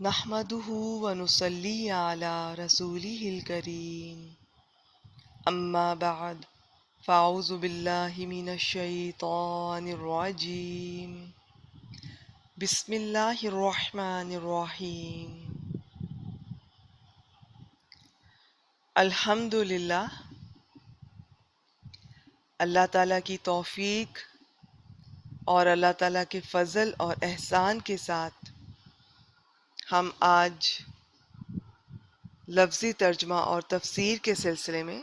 نحمده ونصلي على رسوله الكريم أما بعد فأعوذ بالله من الشيطان الرجيم بسم الله الرحمن الرحيم الحمدللہ اللہ تعالیٰ کی توفیق اور اللہ تعالیٰ کے فضل اور احسان کے ساتھ ہم آج لفظی ترجمہ اور تفسیر کے سلسلے میں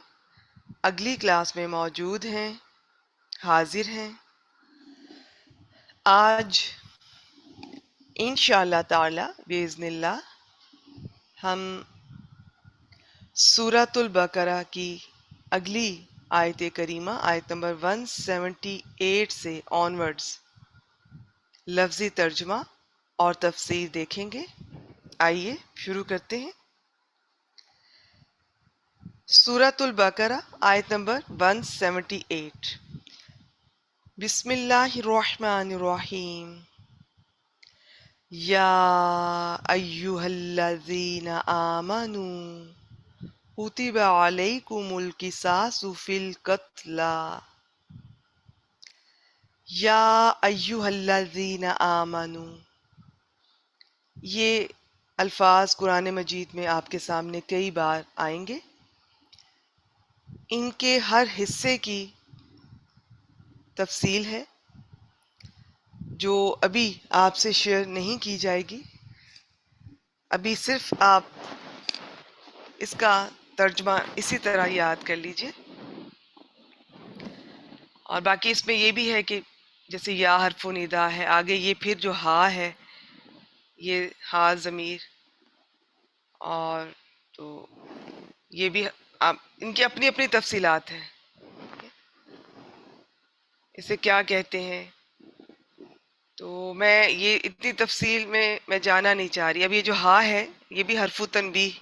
اگلی کلاس میں موجود ہیں، حاضر ہیں۔ آج انشاءاللہ تعالی باذن اللہ ہم سورۃ البقرہ کی اگلی آیت کریمہ آیت نمبر 178 سے آنورڈز لفظی ترجمہ اور تفسیر دیکھیں گے۔ آئیے شروع کرتے ہیں۔ سورۃ البقرہ آیت نمبر 178۔ بسم اللہ الرحمن الرحیم۔ یا ایہا الذین آمنوا کتب علیکم القصاص فی القتلی یا ایہا الذین آمنوا، یہ الفاظ قرآن مجید میں آپ کے سامنے کئی بار آئیں گے۔ ان کے ہر حصے کی تفصیل ہے جو ابھی آپ سے شیئر نہیں کی جائے گی۔ ابھی صرف آپ اس کا ترجمہ اسی طرح یاد کر لیجئے، اور باقی اس میں یہ بھی ہے کہ جیسے یا حرف ندا ہے، آگے یہ پھر جو ہا ہے، یہ ہا ضمیر، اور تو یہ بھی ان کی اپنی اپنی تفصیلات ہیں، اسے کیا کہتے ہیں۔ تو میں یہ اتنی تفصیل میں جانا نہیں چاہ رہی۔ اب یہ جو ہا ہے یہ بھی حرف تنبیہ،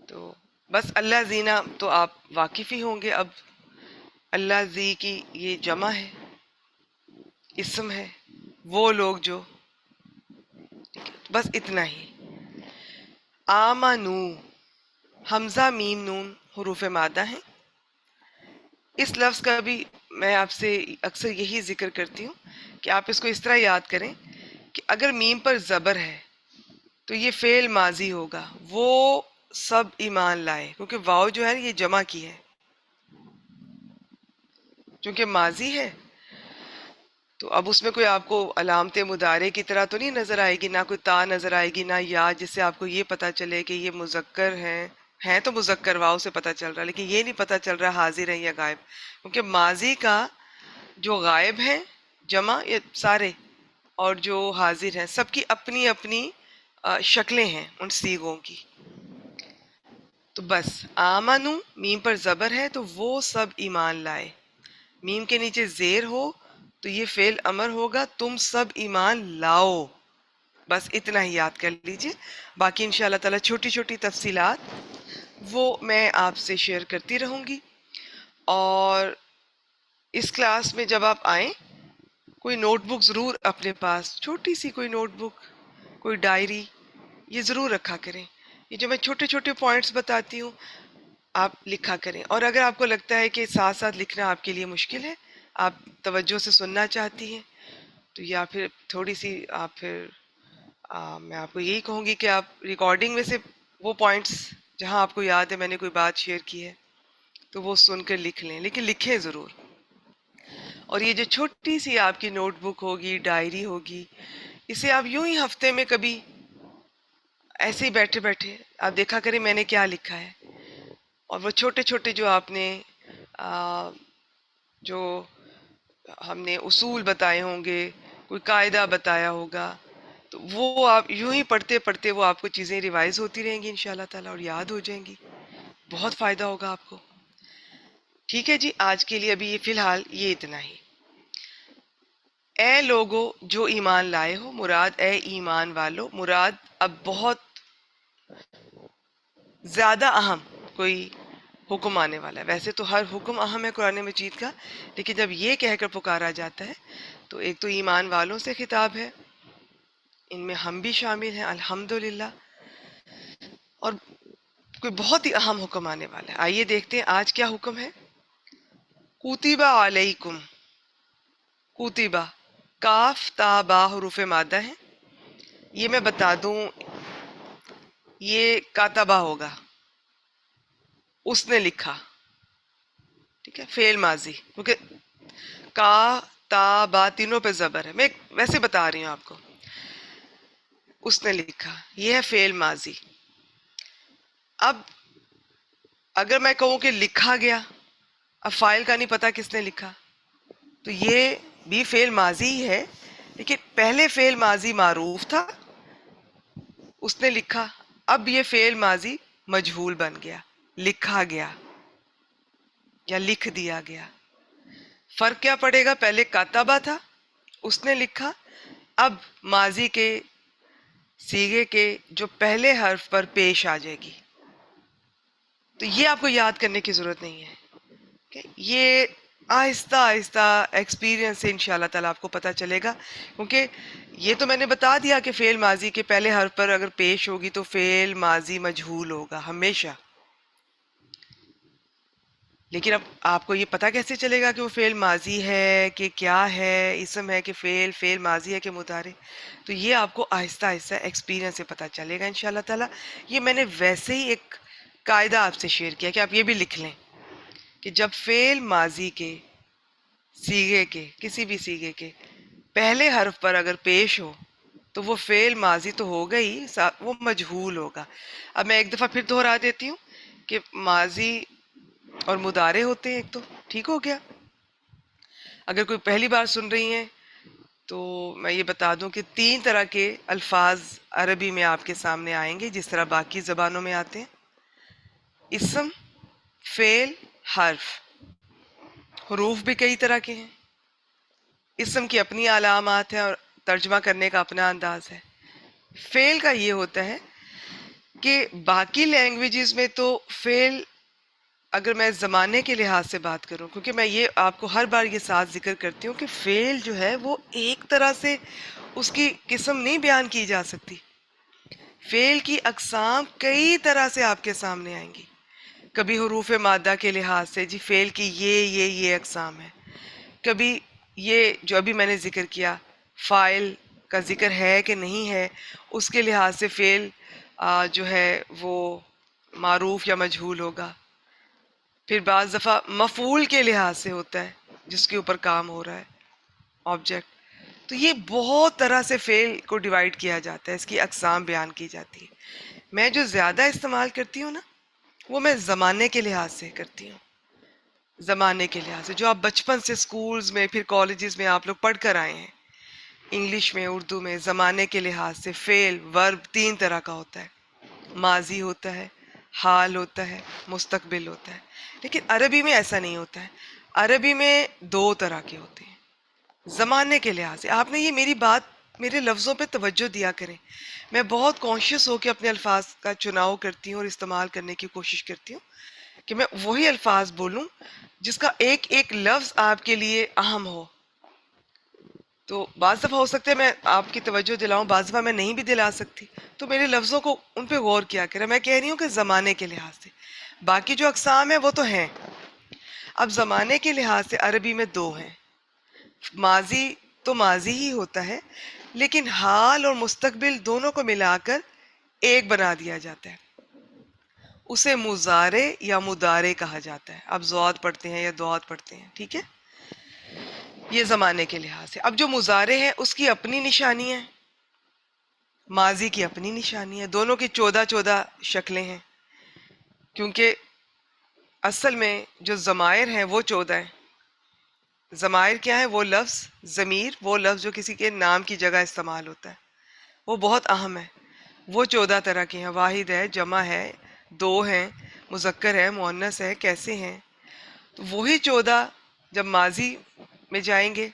تو بس اللہ زینا تو آپ واقف ہی ہوں گے۔ اب اللہ زی کی یہ جمع ہے، اسم ہے، وہ لوگ جو، بس اتنا ہی۔ آمنو، حمزہ میم نون حروف مادہ ہیں۔ اس لفظ کا بھی میں آپ سے اکثر یہی ذکر کرتی ہوں کہ آپ اس کو اس طرح یاد کریں کہ اگر میم پر زبر ہے تو یہ فعل ماضی ہوگا، وہ سب ایمان لائے، کیونکہ واو جو ہے یہ جمع کی ہے، چونکہ ماضی ہے تو اب اس میں کوئی آپ کو علامت مضارع کی طرح تو نہیں نظر آئے گی، نہ کوئی تا نظر آئے گی، نہ یا، جس سے آپ کو یہ پتا چلے کہ یہ مذکر ہیں تو مذکر واو سے پتا چل رہا، لیکن یہ نہیں پتا چل رہا حاضر ہے یا غائب، کیونکہ ماضی کا جو غائب ہیں جمع یہ سارے اور جو حاضر ہیں سب کی اپنی اپنی شکلیں ہیں ان صیغوں کی۔ تو بس آمنو میم پر زبر ہے تو وہ سب ایمان لائے، میم کے نیچے زیر ہو تو یہ فعل امر ہوگا، تم سب ایمان لاؤ۔ بس اتنا ہی یاد کر لیجئے، باقی انشاءاللہ تعالی چھوٹی چھوٹی تفصیلات وہ میں آپ سے شیئر کرتی رہوں گی۔ اور اس کلاس میں جب آپ آئیں کوئی نوٹ بک ضرور اپنے پاس، چھوٹی سی کوئی نوٹ بک، کوئی ڈائری، یہ ضرور رکھا کریں۔ یہ جو میں چھوٹے چھوٹے پوائنٹس بتاتی ہوں آپ لکھا کریں، اور اگر آپ کو لگتا ہے کہ ساتھ ساتھ لکھنا آپ کے لیے مشکل ہے، آپ توجہ سے سننا چاہتی ہیں، تو یا پھر تھوڑی سی آپ پھر میں آپ کو یہی کہوں گی کہ آپ ریکارڈنگ میں سے وہ پوائنٹس جہاں آپ کو یاد ہے میں نے کوئی بات شیئر کی ہے تو وہ سن کر لکھ لیں، لیکن لکھیں ضرور۔ اور یہ جو چھوٹی سی آپ کی نوٹ بک ہوگی، ڈائری ہوگی، اسے آپ یوں ہی ہفتے میں کبھی ایسے ہی بیٹھے بیٹھے آپ دیکھا کریں میں نے کیا لکھا ہے، اور وہ چھوٹے چھوٹے جو آپ نے جو ہم نے اصول بتائے ہوں گے، کوئی قاعدہ بتایا ہوگا، تو وہ آپ یوں ہی پڑھتے پڑھتے وہ آپ کو چیزیں ریوائز ہوتی رہیں گی انشاءاللہ تعالی، اور یاد ہو جائیں گی، بہت فائدہ ہوگا آپ کو۔ ٹھیک ہے جی، آج کے لیے ابھی یہ فی الحال یہ اتنا ہی۔ اے لوگو جو ایمان لائے ہو، مراد اے ایمان والو، مراد اب بہت زیادہ اہم کوئی حکم آنے والا ہے۔ ویسے تو ہر حکم اہم ہے قرآن مجید کا، لیکن جب یہ کہہ کر پکارا جاتا ہے تو ایک تو ایمان والوں سے خطاب ہے، ان میں ہم بھی شامل ہیں الحمدللہ. اور کوئی بہت ہی اہم حکم آنے والا ہے. آئیے دیکھتے ہیں آج کیا حکم ہے. کوتیبہ علیکم. کوتیبہ کاف تا با حروف مادہ ہیں. یہ میں بتا دوں یہ کاتبہ ہوگا، اس نے لکھا. ٹھیک ہے، فعل ماضی، کیونکہ کا تا با تینوں پہ زبر ہے. میں ویسے بتا رہی ہوں آپ کو. اس نے لکھا یہ ہے فعل ماضی. اب اگر میں کہوں کہ لکھا گیا، اب فائل کا نہیں پتا کس نے لکھا، تو یہ بھی فعل ماضی ہی ہے، لیکن پہلے فعل ماضی معروف تھا، اس نے لکھا. اب یہ فعل ماضی مجہول بن گیا، لکھا گیا یا لکھ دیا گیا. فرق کیا پڑے گا؟ پہلے کاتبہ تھا، اس نے لکھا. اب ماضی کے صیغے کے جو پہلے حرف پر پیش آ جائے گی. تو یہ آپ کو یاد کرنے کی ضرورت نہیں ہے. یہ آہستہ آہستہ ایکسپیرینس سے انشاءاللہ تعالیٰ آپ کو پتہ چلے گا. کیونکہ یہ تو میں نے بتا دیا کہ فعل ماضی کے پہلے حرف پر اگر پیش ہوگی تو فعل ماضی مجہول ہوگا ہمیشہ. لیکن اب آپ کو یہ پتہ کیسے چلے گا کہ وہ فعل ماضی ہے کہ کیا ہے، اسم ہے کہ فعل ماضی ہے کہ مضارع؟ تو یہ آپ کو آہستہ آہستہ ایکسپیرینس سے پتہ چلے گا انشاءاللہ تعالیٰ. یہ میں نے ویسے ہی ایک قاعدہ آپ سے شیئر کیا کہ آپ یہ بھی لکھ لیں کہ جب فعل ماضی کے صیغے کے کسی بھی صیغے کے پہلے حرف پر اگر پیش ہو تو وہ فعل ماضی تو ہوگا ہی، وہ مجہول ہوگا. اب میں ایک دفعہ پھر دہرا دیتی ہوں کہ ماضی اور مضارع ہوتے ہیں ایک تو. ٹھیک ہو گیا؟ اگر کوئی پہلی بار سن رہی ہیں تو میں یہ بتا دوں کہ 3 طرح کے الفاظ عربی میں آپ کے سامنے آئیں گے جس طرح باقی زبانوں میں آتے ہیں. اسم، فعل، حرف. حروف بھی کئی طرح کے ہیں. اسم کی اپنی علامات ہیں اور ترجمہ کرنے کا اپنا انداز ہے. فعل کا یہ ہوتا ہے کہ باقی لینگویجز میں تو فعل، اگر میں زمانے کے لحاظ سے بات کروں، کیونکہ میں یہ آپ کو ہر بار یہ ساتھ ذکر کرتی ہوں کہ فعل جو ہے وہ ایک طرح سے اس کی قسم نہیں بیان کی جا سکتی. فعل کی اقسام کئی طرح سے آپ کے سامنے آئیں گی. کبھی حروف مادہ کے لحاظ سے جی فعل کی یہ اقسام ہے. کبھی یہ جو ابھی میں نے ذکر کیا فاعل کا ذکر ہے کہ نہیں ہے، اس کے لحاظ سے فعل جو ہے وہ معروف یا مجہول ہوگا. پھر بعض دفعہ مفعول کے لحاظ سے ہوتا ہے جس کے اوپر کام ہو رہا ہے، آبجیکٹ. تو یہ بہت طرح سے فعل کو ڈیوائیڈ کیا جاتا ہے، اس کی اقسام بیان کی جاتی ہے. میں جو زیادہ استعمال کرتی ہوں نا وہ میں زمانے کے لحاظ سے کرتی ہوں. زمانے کے لحاظ سے جو آپ بچپن سے سکولز میں پھر کالجز میں آپ لوگ پڑھ کر آئے ہیں، انگلش میں، اردو میں. زمانے کے لحاظ سے فعل ورب 3 طرح کا ہوتا ہے. ماضی ہوتا ہے، حال ہوتا ہے، مستقبل ہوتا ہے. لیکن عربی میں ایسا نہیں ہوتا ہے. عربی میں 2 طرح کے ہوتے ہیں زمانے کے لحاظ سے. آپ نے یہ میری بات، میرے لفظوں پہ توجہ دیا کریں. میں بہت کانشیس ہو کے اپنے الفاظ کا چناؤ کرتی ہوں اور استعمال کرنے کی کوشش کرتی ہوں کہ میں وہی الفاظ بولوں جس کا ایک ایک لفظ آپ کے لیے اہم ہو. تو بعض دفعہ ہو سکتا ہے میں آپ کی توجہ دلاؤں، بعض دفعہ میں نہیں بھی دلا سکتی، تو میرے لفظوں کو ان پہ غور کیا کریں. میں کہہ رہی ہوں کہ زمانے کے لحاظ سے. باقی جو اقسام ہیں وہ تو ہیں. اب زمانے کے لحاظ سے عربی میں 2 ہیں. ماضی تو ماضی ہی ہوتا ہے، لیکن حال اور مستقبل دونوں کو ملا کر ایک بنا دیا جاتا ہے. اسے مضارع یا مضارع کہا جاتا ہے. اب ضاد پڑھتے ہیں یا دعات پڑھتے ہیں. ٹھیک ہے، یہ زمانے کے لحاظ سے. اب جو مضارع ہے اس کی اپنی نشانی ہے، ماضی کی اپنی نشانی ہے. دونوں کی 14 شکلیں ہیں، کیونکہ اصل میں جو ضمائر ہیں وہ 14 ہیں. ضمائر کیا ہے؟ وہ لفظ، ضمیر وہ لفظ جو کسی کے نام کی جگہ استعمال ہوتا ہے، وہ بہت اہم ہے. وہ 14 طرح کے ہیں. واحد ہے، جمع ہے، 2 ہیں، مذکر ہے، مؤنث ہے، کیسے ہیں. تو وہی 14 جب ماضی میں جائیں گے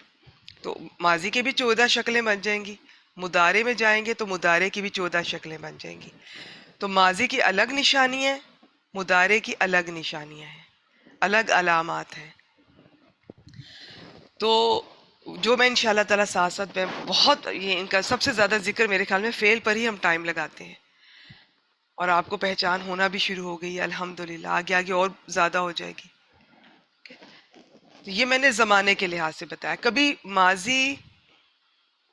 تو ماضی کے بھی 14 شکلیں بن جائیں گی. مضارع میں جائیں گے تو مضارع کی بھی 14 شکلیں بن جائیں گی. تو ماضی کی الگ نشانی ہے، مضارع کی الگ نشانیاں ہیں، الگ علامات ہیں. تو جو میں انشاءاللہ تعالیٰ ساتھ ساتھ میں بہت یہ ان کا سب سے زیادہ ذکر میرے خیال میں فعل پر ہی ہم ٹائم لگاتے ہیں، اور آپ کو پہچان ہونا بھی شروع ہو گئی ہے الحمدللہ، آگے آگے اور زیادہ ہو جائے گی۔ یہ میں نے زمانے کے لحاظ سے بتایا۔ کبھی ماضی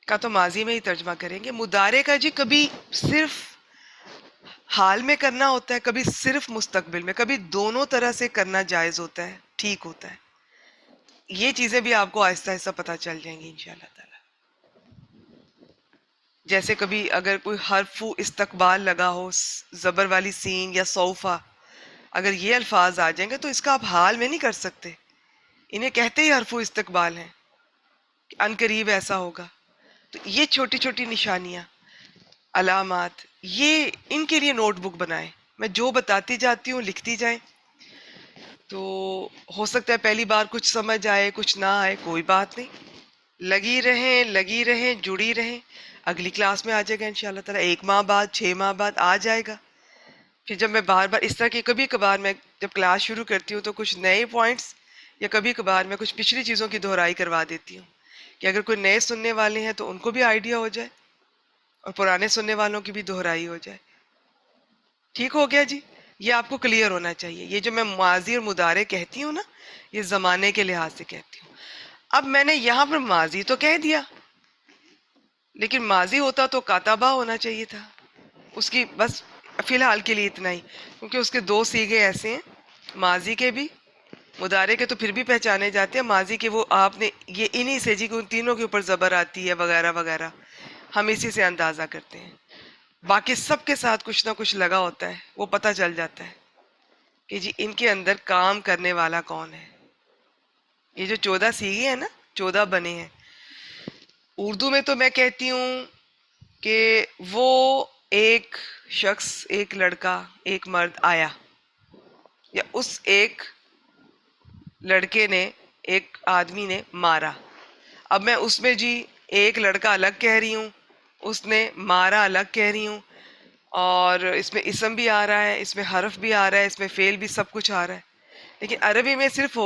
کا تو ماضی میں ہی ترجمہ کریں گے، مضارع کا جی کبھی صرف حال میں کرنا ہوتا ہے، کبھی صرف مستقبل میں، کبھی دونوں طرح سے کرنا جائز ہوتا ہے، ٹھیک ہوتا ہے۔ یہ چیزیں بھی آپ کو آہستہ آہستہ پتہ چل جائیں گی انشاءاللہ تعالی۔ جیسے کبھی اگر کوئی حرف استقبال لگا ہو، زبر والی سین یا صوفہ، اگر یہ الفاظ آ جائیں گے تو اس کا آپ حال میں نہیں کر سکتے، انہیں کہتے ہی حرف استقبال ہیں، ان قریب ایسا ہوگا۔ تو یہ چھوٹی چھوٹی نشانیاں، علامات، یہ ان کے لیے نوٹ بک بنائیں، میں جو بتاتی جاتی ہوں لکھتی جائیں، تو ہو سکتا ہے پہلی بار کچھ سمجھ آئے کچھ نہ آئے، کوئی بات نہیں، لگی رہیں جڑی رہیں، اگلی کلاس میں آ جائے گا انشاءاللہ تعالیٰ، 1 ماہ بعد 6 ماہ بعد آ جائے گا۔ پھر جب میں بار بار اس طرح کی کبھی کبھار میں جب کلاس شروع کرتی ہوں تو کچھ نئے پوائنٹس یا کبھی کبھار میں کچھ پچھلی چیزوں کی دہرائی کروا دیتی ہوں کہ اگر کوئی نئے سننے والے ہیں تو ان کو بھی آئیڈیا ہو جائے اور پرانے سننے والوں کی بھی دہرائی ہو جائے۔ ٹھیک ہو گیا جی؟ یہ آپ کو کلیئر ہونا چاہیے۔ یہ جو میں ماضی اور مضارع کہتی ہوں نا، یہ زمانے کے لحاظ سے کہتی ہوں۔ اب میں نے یہاں پر ماضی تو کہہ دیا، لیکن ماضی ہوتا تو کاتبہ ہونا چاہیے تھا، اس کی بس فی الحال کے لیے اتنا ہی، کیونکہ اس کے 2 صیغے ایسے ہیں، ماضی کے بھی، مضارع کے تو پھر بھی پہچانے جاتے ہیں، ماضی کے وہ آپ نے یہ انہی سے جی کہ ان تینوں کے اوپر زبر آتی ہے وغیرہ وغیرہ، ہم اسی سے اندازہ کرتے ہیں۔ باقی سب کے ساتھ کچھ نہ کچھ لگا ہوتا ہے، وہ پتہ چل جاتا ہے کہ جی ان کے اندر کام کرنے والا کون ہے۔ یہ جو 14 صیغے ہیں نا، 14 بنے ہیں، اردو میں تو میں کہتی ہوں کہ وہ ایک شخص، ایک لڑکا، ایک مرد آیا، یا اس ایک لڑکے نے، ایک آدمی نے مارا۔ اب میں اس میں جی ایک لڑکا الگ کہہ رہی ہوں، اس نے مارا الگ کہہ رہی ہوں، اور اس میں اسم بھی آ رہا ہے، اس میں حرف بھی آ رہا ہے، اس میں فعل بھی، سب کچھ آ رہا ہے، لیکن عربی میں صرف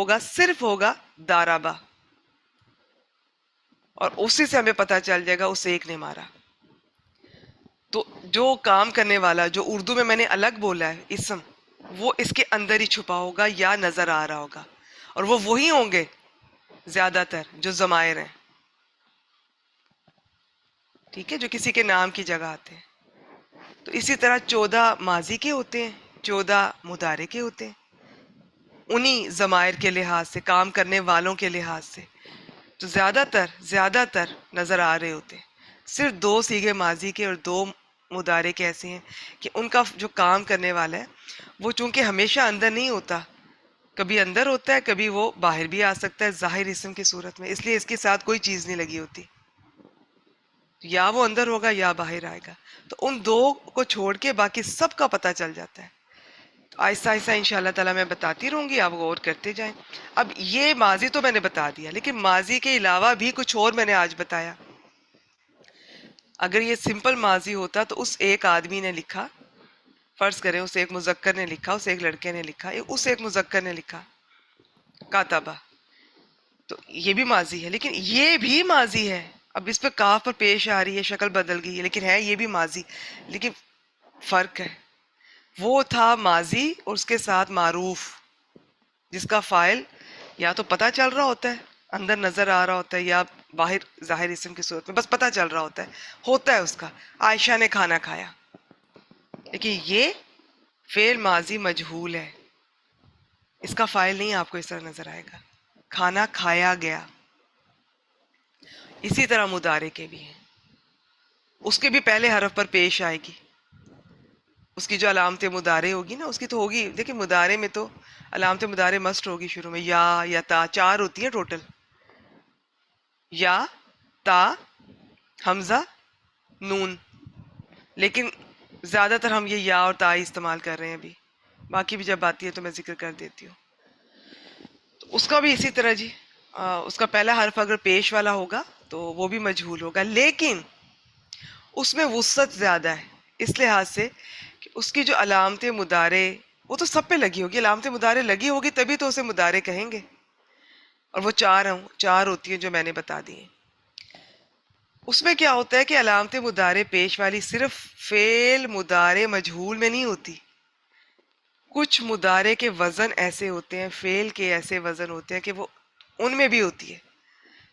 ہوگا دارابا، اور اسی سے ہمیں پتہ چل جائے گا اس ایک نے مارا۔ تو جو کام کرنے والا جو اردو میں نے الگ بولا ہے اسم، وہ اس کے اندر ہی چھپا ہوگا یا نظر آ رہا ہوگا، اور وہ وہی ہوں گے زیادہ تر جو ضمائر ہیں، ٹھیک ہے، جو کسی کے نام کی جگہ آتے ہیں۔ تو اسی طرح 14 ماضی کے ہوتے ہیں، 14 مضارع کے ہوتے ہیں، انہی ضمائر کے لحاظ سے، کام کرنے والوں کے لحاظ سے تو زیادہ تر نظر آ رہے ہوتے ہیں۔ صرف 2 صیغے ماضی کے اور 2 مضارع کے ایسے ہیں کہ ان کا جو کام کرنے والا ہے وہ چونکہ ہمیشہ اندر نہیں ہوتا، کبھی اندر ہوتا ہے، کبھی وہ باہر بھی آ سکتا ہے ظاہر اسم کی صورت میں، اس لیے اس کے ساتھ کوئی چیز نہیں لگی ہوتی، یا وہ اندر ہوگا یا باہر آئے گا۔ تو ان 2 کو چھوڑ کے باقی سب کا پتہ چل جاتا ہے۔ تو آہستہ آہستہ انشاءاللہ تعالیٰ میں بتاتی رہوں گی، آپ غور کرتے جائیں۔ اب یہ ماضی تو میں نے بتا دیا، لیکن ماضی کے علاوہ بھی کچھ اور میں نے آج بتایا۔ اگر یہ سمپل ماضی ہوتا تو اس ایک آدمی نے لکھا، فرض کریں اس ایک مذکر نے لکھا، اس ایک لڑکے نے لکھا، اس ایک مذکر نے لکھا کاتبہ، تو یہ بھی ماضی ہے، لیکن یہ بھی ماضی ہے۔ اب اس پہ کاف پر پیش آ رہی ہے، شکل بدل گئی ہے، لیکن ہے یہ بھی ماضی، لیکن فرق ہے۔ وہ تھا ماضی اور اس کے ساتھ معروف، جس کا فاعل یا تو پتہ چل رہا ہوتا ہے، اندر نظر آ رہا ہوتا ہے، یا باہر ظاہر اسم کی صورت میں بس پتہ چل رہا ہوتا ہے اس کا، عائشہ نے کھانا کھایا، لیکن یہ فعل ماضی مجہول ہے، اس کا فاعل نہیں آپ کو اس طرح نظر آئے گا، کھانا کھایا گیا۔ اسی طرح مضارع کے بھی ہیں، اس کے بھی پہلے حرف پر پیش آئے گی، اس کی جو علامت مضارع ہوگی نا، اس کی تو ہوگی، دیکھیں مضارع میں تو علامت مضارع مسٹ ہوگی شروع میں، یا تا، 4 ہوتی ہیں ٹوٹل، یا، تا، حمزہ، نون، لیکن زیادہ تر ہم یہ یا اور تا ہی استعمال کر رہے ہیں ابھی، باقی بھی جب آتی ہے تو میں ذکر کر دیتی ہوں۔ تو اس کا بھی اسی طرح جی، اس کا پہلا حرف اگر پیش والا ہوگا تو وہ بھی مجہول ہوگا، لیکن اس میں وسعت زیادہ ہے، اس لحاظ سے کہ اس کی جو علامت مضارع وہ تو سب پہ لگی ہوگی، علامت مضارع لگی ہوگی تبھی تو اسے مضارع کہیں گے، اور وہ چار ہوتی ہیں جو میں نے بتا دی ہیں. اس میں کیا ہوتا ہے کہ علامت مضارع پیش والی صرف فعل مضارع مجہول میں نہیں ہوتی. کچھ مضارع کے وزن ایسے ہوتے ہیں، فعل کے ایسے وزن ہوتے ہیں کہ وہ ان میں بھی ہوتی ہے.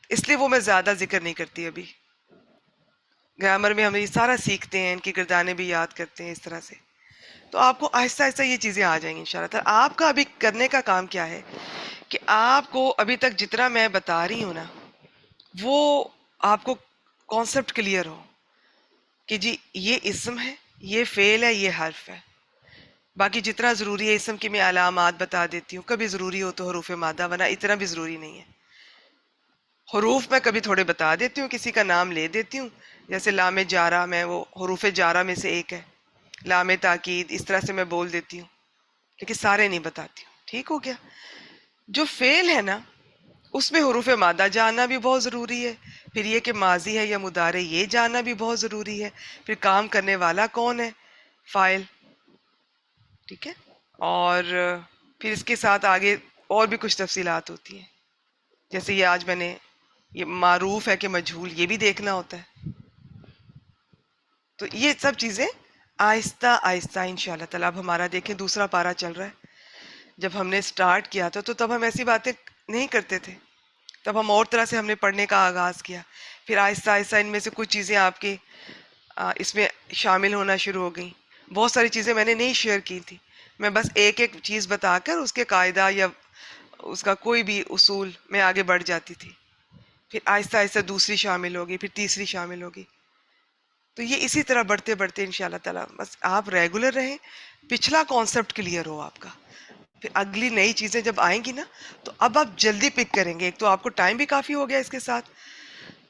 اس لیے وہ میں زیادہ ذکر نہیں کرتی. ابھی گرامر میں ہم یہ سارا سیکھتے ہیں، ان کی گردانیں بھی یاد کرتے ہیں اس طرح سے. تو آپ کو آہستہ آہستہ یہ چیزیں آ جائیں گی انشاءاللہ تعالی. آپ کا ابھی کرنے کا کام کیا ہے کہ آپ کو ابھی تک جتنا میں بتا رہی ہوں نا، وہ آپ کو کانسیپٹ کلیئر ہو کہ جی یہ اسم ہے، یہ فعل ہے، یہ حرف ہے. باقی جتنا ضروری ہے اسم کی میں علامات بتا دیتی ہوں، کبھی ضروری ہو تو حروف مادہ، ورنہ اتنا بھی ضروری نہیں ہے. حروف میں کبھی تھوڑے بتا دیتی ہوں، کسی کا نام لے دیتی ہوں، جیسے لام جارہ میں وہ حروف جارہ میں سے ایک ہے، لام تاکید، اس طرح سے میں بول دیتی ہوں، لیکن سارے نہیں بتاتی ہوں. ٹھیک ہو گیا؟ جو فعل ہے نا، اس میں حروف مادہ جاننا بھی بہت ضروری ہے. پھر یہ کہ ماضی ہے یا مضارع، یہ جاننا بھی بہت ضروری ہے. پھر کام کرنے والا کون ہے، فاعل. ٹھیک ہے؟ اور پھر اس کے ساتھ آگے اور بھی کچھ تفصیلات ہوتی ہیں، جیسے یہ آج میں نے یہ معروف ہے کہ مجہول، یہ بھی دیکھنا ہوتا ہے. تو یہ سب چیزیں آہستہ آہستہ انشاءاللہ تعالیٰ. اب ہمارا دیکھیں دوسرا پارہ چل رہا ہے. جب ہم نے سٹارٹ کیا تھا تو تب ہم ایسی باتیں نہیں کرتے تھے. تب ہم اور طرح سے ہم نے پڑھنے کا آغاز کیا. پھر آہستہ آہستہ ان میں سے کچھ چیزیں آپ کے اس میں شامل ہونا شروع ہو گئیں. بہت ساری چیزیں میں نے نہیں شیئر کی تھی. میں بس ایک ایک چیز بتا کر اس کے قاعدہ یا اس کا کوئی بھی اصول میں آگے بڑھ جاتی تھی. پھر آہستہ آہستہ دوسری شامل ہوگی، پھر تیسری شامل ہوگی. تو یہ اسی طرح بڑھتے بڑھتے انشاءاللہ تعالیٰ بس آپ ریگولر رہیں، پچھلا کانسیپٹ کلیئر ہو آپ کا. پھر اگلی نئی چیزیں جب آئیں گی نا تو اب آپ جلدی پک کریں گے. ایک تو آپ کو ٹائم بھی کافی ہو گیا اس کے ساتھ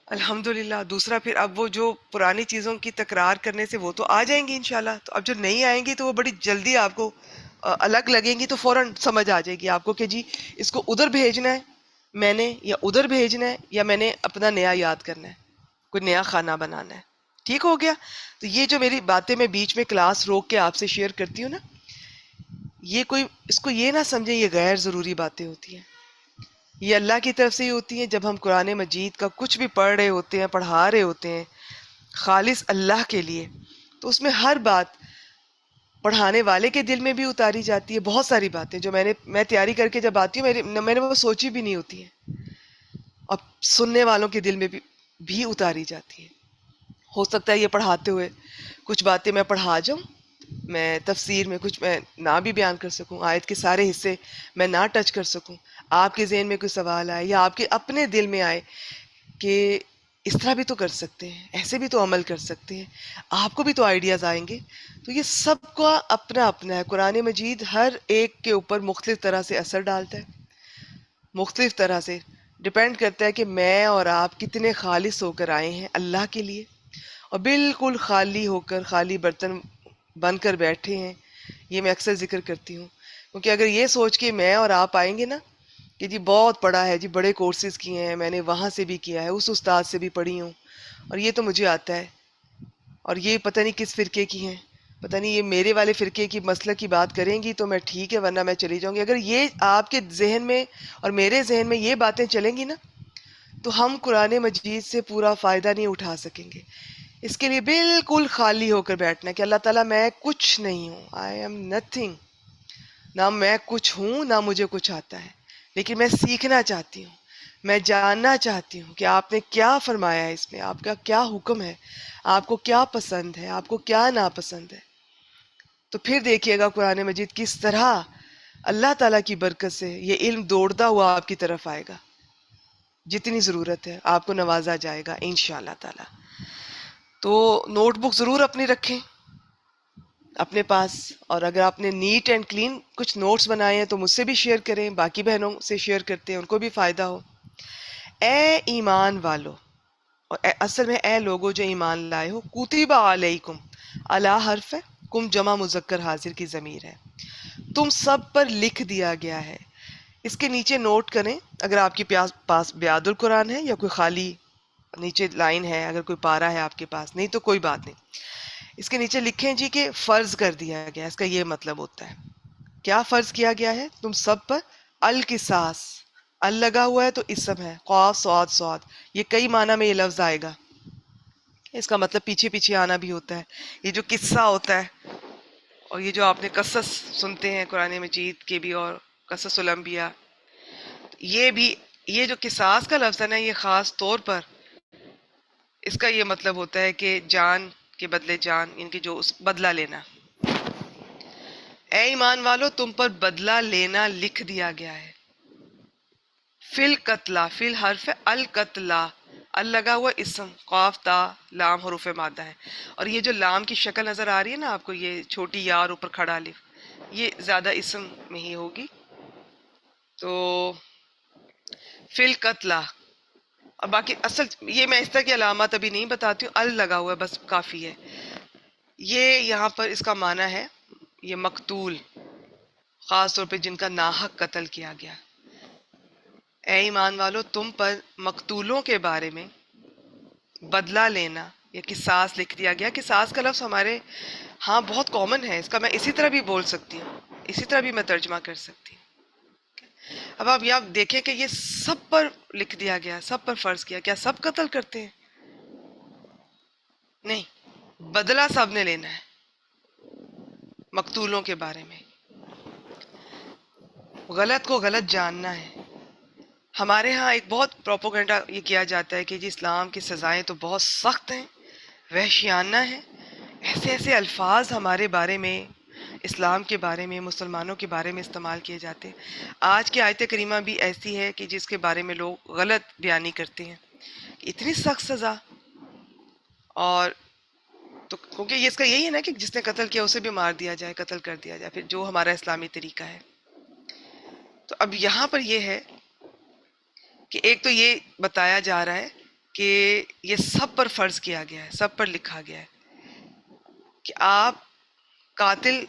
الحمدللہ. دوسرا پھر اب وہ جو پرانی چیزوں کی تکرار کرنے سے وہ تو آ جائیں گی انشاءاللہ. تو اب جو نہیں آئیں گی تو وہ بڑی جلدی آپ کو الگ لگیں گی، تو فوراً سمجھ آ جائے گی آپ کو کہ جی اس کو ادھر بھیجنا ہے میں نے، یا ادھر بھیجنا ہے، یا میں نے اپنا نیا یاد کرنا ہے، کوئی نیا کھانا بنانا ہے. ٹھیک ہو گیا؟ تو یہ جو میری باتیں میں بیچ میں کلاس روک کے آپ سے شیئر کرتی ہوں نا، یہ کوئی اس کو یہ نہ سمجھیں یہ غیر ضروری باتیں ہوتی ہیں. یہ اللہ کی طرف سے ہی ہوتی ہیں. جب ہم قرآن مجید کا کچھ بھی پڑھ رہے ہوتے ہیں، پڑھا رہے ہوتے ہیں خالص اللہ کے لیے، تو اس میں ہر بات پڑھانے والے کے دل میں بھی اتاری جاتی ہے. بہت ساری باتیں جو میں تیاری کر کے جب آتی ہوں میں نے وہ سوچی بھی نہیں ہوتی ہیں، اور سننے والوں کے دل میں بھی اتاری جاتی ہیں. ہو سکتا ہے یہ پڑھاتے ہوئے کچھ باتیں میں پڑھا جاؤں، میں تفسیر میں کچھ میں نہ بھی بیان کر سکوں، آیت کے سارے حصے میں نہ ٹچ کر سکوں. آپ کے ذہن میں کوئی سوال آئے یا آپ کے اپنے دل میں آئے کہ اس طرح بھی تو کر سکتے ہیں، ایسے بھی تو عمل کر سکتے ہیں، آپ کو بھی تو آئیڈیاز آئیں گے. تو یہ سب کا اپنا اپنا ہے. قرآن مجید ہر ایک کے اوپر مختلف طرح سے اثر ڈالتا ہے، مختلف طرح سے ڈپینڈ کرتا ہے کہ میں اور آپ کتنے خالص ہو کر آئے ہیں اللہ کے لیے، اور بالکل خالی ہو کر خالی برتن بن کر بیٹھے ہیں. یہ میں اکثر ذکر کرتی ہوں، کیونکہ اگر یہ سوچ کے میں اور آپ آئیں گے نا کہ جی بہت پڑھا ہے، جی بڑے کورسز کیے ہیں، میں نے وہاں سے بھی کیا ہے، اس استاد سے بھی پڑھی ہوں، اور یہ تو مجھے آتا ہے، اور یہ پتہ نہیں کس فرقے کی ہیں، پتہ نہیں یہ میرے والے فرقے کی مسئلہ کی بات کریں گی تو میں ٹھیک ہے، ورنہ میں چلی جاؤں گی. اگر یہ آپ کے ذہن میں اور میرے ذہن میں یہ باتیں چلیں گی نا تو ہم قرآن مجید سے پورا فائدہ نہیں اٹھا سکیں گے. اس کے لیے بالکل خالی ہو کر بیٹھنا کہ اللہ تعالیٰ میں کچھ نہیں ہوں، آئی ایم نتھنگ. نہ میں کچھ ہوں نہ مجھے کچھ آتا ہے، لیکن میں سیکھنا چاہتی ہوں، میں جاننا چاہتی ہوں کہ آپ نے کیا فرمایا ہے، اس میں آپ کا کیا حکم ہے، آپ کو کیا پسند ہے، آپ کو کیا ناپسند ہے. تو پھر دیکھیے گا قرآن مجید کس طرح اللہ تعالیٰ کی برکت سے یہ علم دوڑتا ہوا آپ کی طرف آئے گا. جتنی ضرورت ہے آپ کو نوازا جائے گا انشاءاللہ تعالیٰ. تو نوٹ بک ضرور اپنی رکھیں اپنے پاس، اور اگر آپ نے نیٹ اینڈ کلین کچھ نوٹس بنائے ہیں تو مجھ سے بھی شیئر کریں، باقی بہنوں سے شیئر کرتے ہیں، ان کو بھی فائدہ ہو. اے ایمان والو، اور اصل میں اے لوگو جو ایمان لائے ہو، کتب علیکم، علی حرف ہے، کم جمع مذکر حاضر کی ضمیر ہے، تم سب پر لکھ دیا گیا ہے. اس کے نیچے نوٹ کریں اگر آپ کے پاس بیاد القرآن ہے یا کوئی خالی نیچے لائن ہے، اگر کوئی پارا ہے آپ کے پاس، نہیں تو کوئی بات نہیں. اس کے نیچے لکھیں جی کہ فرض کر دیا گیا. اس کا یہ مطلب ہوتا ہے کیا فرض کیا گیا ہے تم سب پر؟ القصاص، ال لگا ہوا ہے تو اسم ہے، قاف صاد صاد، یہ کئی معنی میں یہ لفظ آئے گا، اس کا مطلب پیچھے پیچھے آنا بھی ہوتا ہے۔ یہ جو قصہ ہوتا ہے، اور یہ جو آپ نے قصص سنتے ہیں قرآن مجید کے بھی، اور قصص الانبیاء، یہ بھی، یہ جو قصاص کا لفظ ہے نا، یہ خاص طور پر اس کا یہ مطلب ہوتا ہے کہ جان کے بدلے جان، ان کی جو اس بدلہ لینا۔ اے ایمان والو تم پر بدلہ لینا لکھ دیا گیا ہے، فی القتلا، فی الحرف القتلا، ال لگا ہوا اسم، قاف تا لام حروف مادہ ہے، اور یہ جو لام کی شکل نظر آ رہی ہے نا آپ کو، یہ چھوٹی یا اور اوپر کھڑا الف، یہ زیادہ اسم میں ہی ہوگی، تو فی القتلا۔ اور باقی اصل یہ میں اس طرح کی علامات ابھی نہیں بتاتی ہوں، ال لگا ہوا ہے بس کافی ہے۔ یہ یہاں پر اس کا معنی ہے یہ مقتول، خاص طور پہ جن کا ناحق قتل کیا گیا۔ اے ایمان والو تم پر مقتولوں کے بارے میں بدلہ لینا یا قصاص لکھ دیا گیا۔ قصاص کا لفظ ہمارے ہاں بہت کامن ہے، اس کا میں اسی طرح بھی بول سکتی ہوں، اسی طرح بھی میں ترجمہ کر سکتی ہوں۔ اب آپ یہاں دیکھیں کہ یہ سب پر لکھ دیا گیا، سب پر فرض کیا، کیا سب قتل کرتے ہیں؟ نہیں، بدلہ سب نے لینا ہے مقتولوں کے بارے میں۔ غلط کو غلط جاننا ہے۔ ہمارے ہاں ایک بہت پروپوگنڈا یہ کیا جاتا ہے کہ جی اسلام کی سزائیں تو بہت سخت ہیں، وحشیانہ ہیں، ایسے ایسے الفاظ ہمارے بارے میں، اسلام کے بارے میں، مسلمانوں کے بارے میں استعمال کیے جاتے ہیں۔ آج کی آیت کریمہ بھی ایسی ہے کہ جس کے بارے میں لوگ غلط بیانی کرتے ہیں، اتنی سخت سزا۔ اور تو کیونکہ یہ اس کا یہی ہے نا کہ جس نے قتل کیا اسے بھی مار دیا جائے، قتل کر دیا جائے، پھر جو ہمارا اسلامی طریقہ ہے۔ تو اب یہاں پر یہ ہے کہ ایک تو یہ بتایا جا رہا ہے کہ یہ سب پر فرض کیا گیا ہے، سب پر لکھا گیا ہے کہ آپ قاتل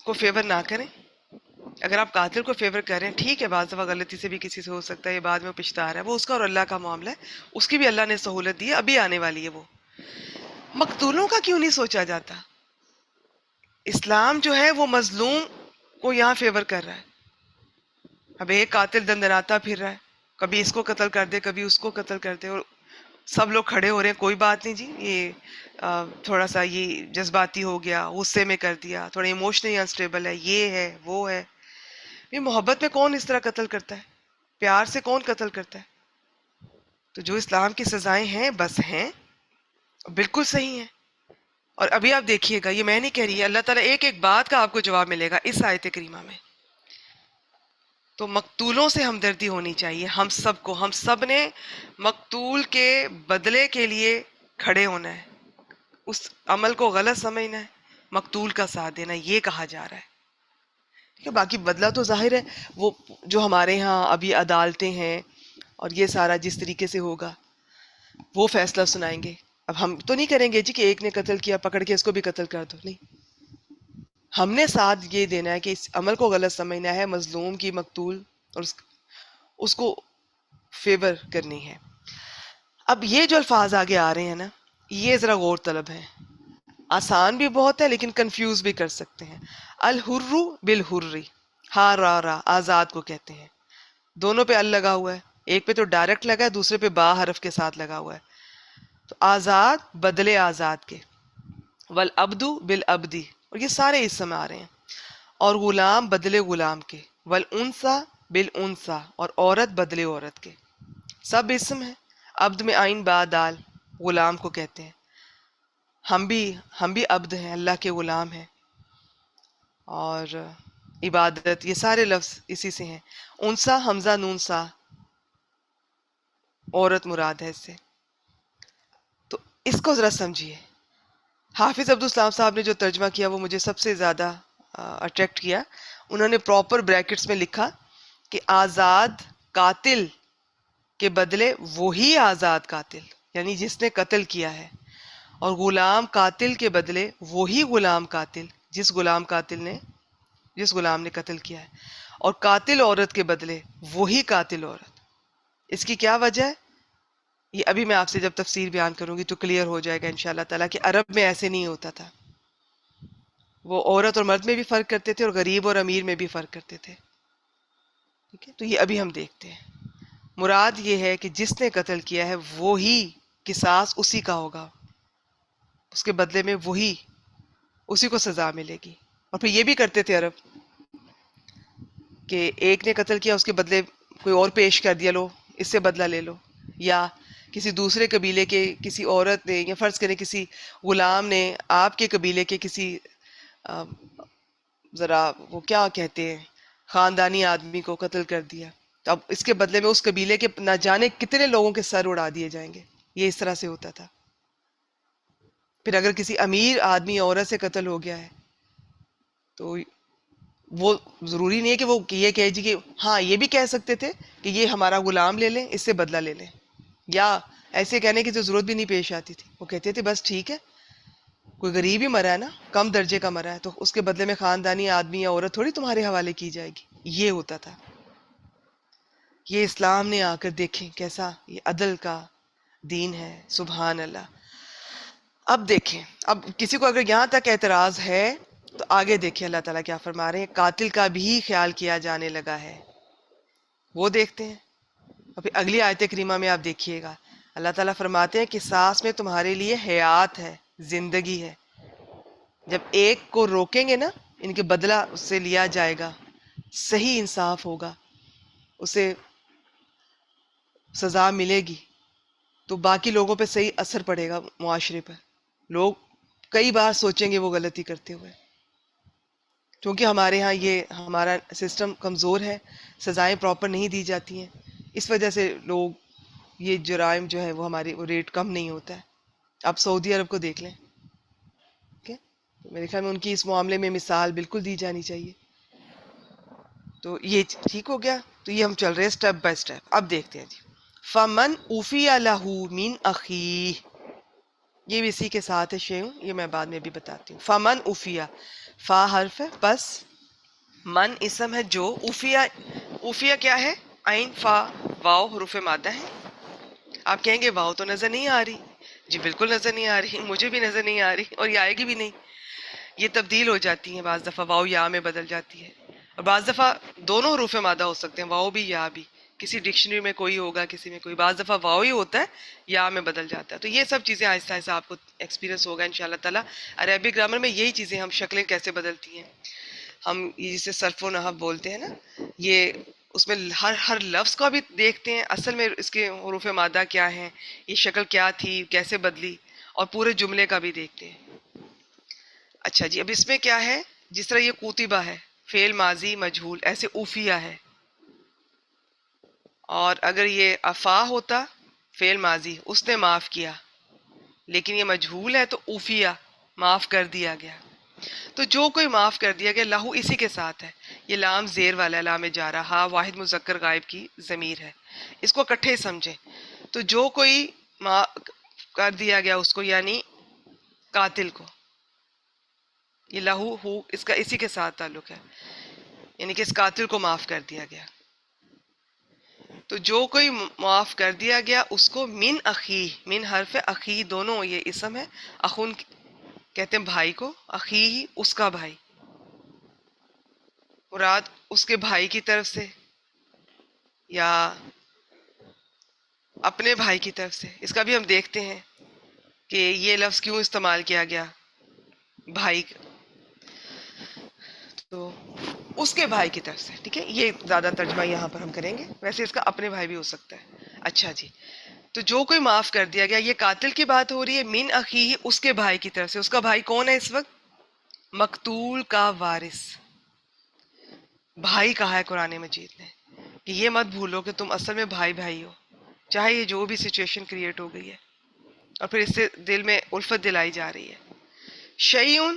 کو فیور نہ کریں۔ اگر آپ قاتل کو فیور کریں، ٹھیک ہے، بعض دفعہ غلطی سے بھی کسی سے ہو سکتا ہے، یہ بعد میں پچھتا رہا ہے، وہ اس کا اور اللہ کا معاملہ ہے، اس کی بھی اللہ نے سہولت دی ہے، ابھی آنے والی ہے وہ۔ مقتولوں کا کیوں نہیں سوچا جاتا؟ اسلام جو ہے وہ مظلوم کو یہاں فیور کر رہا ہے۔ اب ایک قاتل دندناتا پھر رہا ہے، کبھی اس کو قتل کر دے، کبھی اس کو قتل کر دے، اور سب لوگ کھڑے ہو رہے ہیں، کوئی بات نہیں جی، یہ تھوڑا سا یہ جذباتی ہو گیا، غصے میں کر دیا، تھوڑا ایموشنلی انسٹیبل ہے، یہ ہے وہ ہے۔ یہ محبت میں کون اس طرح قتل کرتا ہے؟ پیار سے کون قتل کرتا ہے؟ تو جو اسلام کی سزائیں ہیں بس ہیں، بالکل صحیح ہیں۔ اور ابھی آپ دیکھیے گا، یہ میں نہیں کہہ رہی ہے، اللہ تعالیٰ ایک ایک بات کا آپ کو جواب ملے گا اس آیت کریمہ میں۔ تو مقتولوں سے ہمدردی ہونی چاہیے ہم سب کو، ہم سب نے مقتول کے بدلے کے لیے کھڑے ہونا ہے، اس عمل کو غلط سمجھنا ہے، مقتول کا ساتھ دینا، یہ کہا جا رہا ہے۔ ٹھیک ہے، باقی بدلہ تو ظاہر ہے وہ جو ہمارے ہاں ابھی عدالتیں ہیں اور یہ سارا جس طریقے سے ہوگا وہ فیصلہ سنائیں گے۔ اب ہم تو نہیں کریں گے جی کہ ایک نے قتل کیا پکڑ کے اس کو بھی قتل کر دو، نہیں، ہم نے ساتھ یہ دینا ہے کہ اس عمل کو غلط سمجھنا ہے، مظلوم کی، مقتول، اور اس کو فیور کرنی ہے۔ اب یہ جو الفاظ آگے آ رہے ہیں نا، یہ ذرا غور طلب ہے، آسان بھی بہت ہے لیکن کنفیوز بھی کر سکتے ہیں۔ الحر بالحری، ہا را را، آزاد کو کہتے ہیں، دونوں پہ ال لگا ہوا ہے، ایک پہ تو ڈائریکٹ لگا ہے، دوسرے پہ با حرف کے ساتھ لگا ہوا ہے، تو آزاد بدلے آزاد کے، والعبد بالعبدی، اور یہ سارے اسم آ رہے ہیں، اور غلام بدلے غلام کے، والانثى بالانثى، اور عورت بدلے عورت کے، سب اسم ہیں۔ عبد میں عین با دال، غلام کو کہتے ہیں، ہم بھی عبد ہیں، اللہ کے غلام ہیں، اور عبادت، یہ سارے لفظ اسی سے ہیں۔ انسا حمزہ نون سا، عورت مراد ہے اس سے۔ تو اس کو ذرا سمجھیے، حافظ عبدالسلام صاحب نے جو ترجمہ کیا وہ مجھے سب سے زیادہ اٹریکٹ کیا۔ انہوں نے پراپر بریکٹس میں لکھا کہ آزاد قاتل کے بدلے وہی آزاد قاتل، یعنی جس نے قتل کیا ہے، اور غلام قاتل کے بدلے وہی غلام قاتل، جس غلام نے قتل کیا ہے، اور قاتل عورت کے بدلے وہی قاتل عورت۔ اس کی کیا وجہ ہے؟ یہ ابھی میں آپ سے جب تفسیر بیان کروں گی تو کلیئر ہو جائے گا انشاءاللہ تعالیٰ کہ عرب میں ایسے نہیں ہوتا تھا، وہ عورت اور مرد میں بھی فرق کرتے تھے اور غریب اور امیر میں بھی فرق کرتے تھے۔ ٹھیک ہے، تو یہ ابھی ہم دیکھتے ہیں۔ مراد یہ ہے کہ جس نے قتل کیا ہے وہی قصاص اسی کا ہوگا، اس کے بدلے میں وہی اسی کو سزا ملے گی۔ اور پھر یہ بھی کرتے تھے عرب کہ ایک نے قتل کیا، اس کے بدلے کوئی اور پیش کر دیا، لو اس سے بدلہ لے لو، یا کسی دوسرے قبیلے کے کسی عورت نے، یا فرض کریں کسی غلام نے آپ کے قبیلے کے کسی آ، ذرا وہ کیا کہتے ہیں خاندانی آدمی کو قتل کر دیا، تو اب اس کے بدلے میں اس قبیلے کے نہ جانے کتنے لوگوں کے سر اڑا دیے جائیں گے۔ یہ اس طرح سے ہوتا تھا۔ پھر اگر کسی امیر آدمی عورت سے قتل ہو گیا ہے تو وہ ضروری نہیں ہے کہ وہ یہ کہے جی کہ ہاں، یہ بھی کہہ سکتے تھے کہ یہ ہمارا غلام لے لیں، اس سے بدلہ لے لیں، یا ایسے کہنے کی تو ضرورت بھی نہیں پیش آتی تھی، وہ کہتے تھے بس ٹھیک ہے، کوئی غریب ہی مرا ہے نا، کم درجے کا مرا ہے، تو اس کے بدلے میں خاندانی آدمی یا عورت تھوڑی تمہارے حوالے کی جائے گی۔ یہ ہوتا تھا۔ یہ اسلام نے آ کر دیکھیں کیسا یہ عدل کا دین ہے، سبحان اللہ۔ اب دیکھیں، اب کسی کو اگر یہاں تک اعتراض ہے تو آگے دیکھیں اللہ تعالیٰ کیا فرما رہے ہیں، قاتل کا بھی خیال کیا جانے لگا ہے، وہ دیکھتے ہیں۔ اور پھر اگلی آیت کریمہ میں آپ دیکھیے گا، اللہ تعالیٰ فرماتے ہیں کہ سانس میں تمہارے لیے حیات ہے، زندگی ہے۔ جب ایک کو روکیں گے نا، ان کے بدلہ اس سے لیا جائے گا، صحیح انصاف ہوگا، اسے سزا ملے گی، تو باقی لوگوں پہ صحیح اثر پڑے گا، معاشرے پر۔ لوگ کئی بار سوچیں گے وہ غلطی کرتے ہوئے، کیونکہ ہمارے ہاں یہ ہمارا سسٹم کمزور ہے، سزائیں پراپر نہیں دی جاتی ہیں، اس وجہ سے لوگ یہ جرائم جو ہے وہ ہماری وہ ریٹ کم نہیں ہوتا ہے۔ آپ سعودی عرب کو دیکھ لیں، ٹھیک ہے؟ میرے خیال میں ان کی اس معاملے میں مثال بالکل دی جانی چاہیے۔ تو یہ ٹھیک ہو گیا، تو یہ ہم چل رہے ہیں سٹیپ بائی سٹیپ۔ اب دیکھتے ہیں جی، فمن اوفی لہ من اخیہ، یہ بھی اسی کے ساتھ ہے شیوں، یہ میں بعد میں بھی بتاتی ہوں۔ فمن اوفیا، فا حرف ہے، پس من اسم ہے جو، اوفیا، اوفیا کیا ہے؟ عین فا واو حروف مادہ ہے۔ آپ کہیں گے واو تو نظر نہیں آ رہی، جی بالکل نظر نہیں آ رہی، مجھے بھی نظر نہیں آ رہی، اور یہ آئے گی بھی نہیں۔ یہ تبدیل ہو جاتی ہیں، بعض دفعہ واو یا میں بدل جاتی ہے، اور بعض دفعہ دونوں حروف مادہ ہو سکتے ہیں، واو بھی یا بھی، کسی ڈکشنری میں کوئی ہوگا، کسی میں کوئی، بعض دفعہ واو ہی ہوتا ہے یا میں بدل جاتا ہے۔ تو یہ سب چیزیں آہستہ آہستہ آپ کو ایکسپیرینس ہوگا انشاءاللہ تعالیٰ۔ عربک گرامر میں یہی چیزیں، ہم شکلیں کیسے بدلتی ہیں، ہم جسے صرف و نحو بولتے ہیں نا، یہ اس میں ہر لفظ کو بھی دیکھتے ہیں، اصل میں اس کے حروف مادہ کیا ہیں، یہ شکل کیا تھی، کیسے بدلی، اور پورے جملے کا بھی دیکھتے ہیں۔ اچھا جی، اب اس میں کیا ہے، جس طرح یہ کوتبہ ہے، فعل ماضی مجہول، ایسے اوفیہ ہے، اور اگر یہ افا ہوتا فعل ماضی، اس نے معاف کیا، لیکن یہ مجہول ہے تو اوفیہ، معاف کر دیا گیا۔ تو جو کوئی معاف کر دیا گیا، لہو اسی کے ساتھ ہے، یہ لام زیر والا لام جارہ، ہاں واحد مذکر غائب کی ضمیر ہے، اس کو اکٹھے سمجھیں۔ تو جو کوئی معاف کر دیا گیا اس کو، یعنی قاتل کو، یہ لہو ہو اس کا اسی کے ساتھ تعلق ہے، یعنی کہ اس قاتل کو معاف کر دیا گیا۔ تو جو کوئی معاف کر دیا گیا اس کو، من اخی، من حرف اخی، دونوں یہ اسم ہے، اخون کہتے ہیں بھائی کو، اخی ہی اس کا بھائی، مراد اس کے بھائی کی طرف سے یا اپنے بھائی کی طرف سے۔ اس کا بھی ہم دیکھتے ہیں کہ یہ لفظ کیوں استعمال کیا گیا، بھائی، تو اس کے بھائی کی طرف سے، ٹھیک ہے، یہ زیادہ ترجمہ یہاں پر ہم کریں گے، ویسے اس کا اپنے بھائی بھی ہو سکتا ہے۔ اچھا جی، تو جو کوئی معاف کر دیا گیا، یہ قاتل کی بات ہو رہی ہے، من اخی، اس کے بھائی کی طرف سے۔ اس کا بھائی کون ہے اس وقت؟ مقتول کا وارث، بھائی کہا ہے قرآن مجید نے، کہ یہ مت بھولو کہ تم اصل میں بھائی بھائی ہو، چاہے یہ جو بھی سچویشن کریٹ ہو گئی ہے، اور پھر اس سے دل میں الفت دلائی جا رہی ہے۔ شیئن،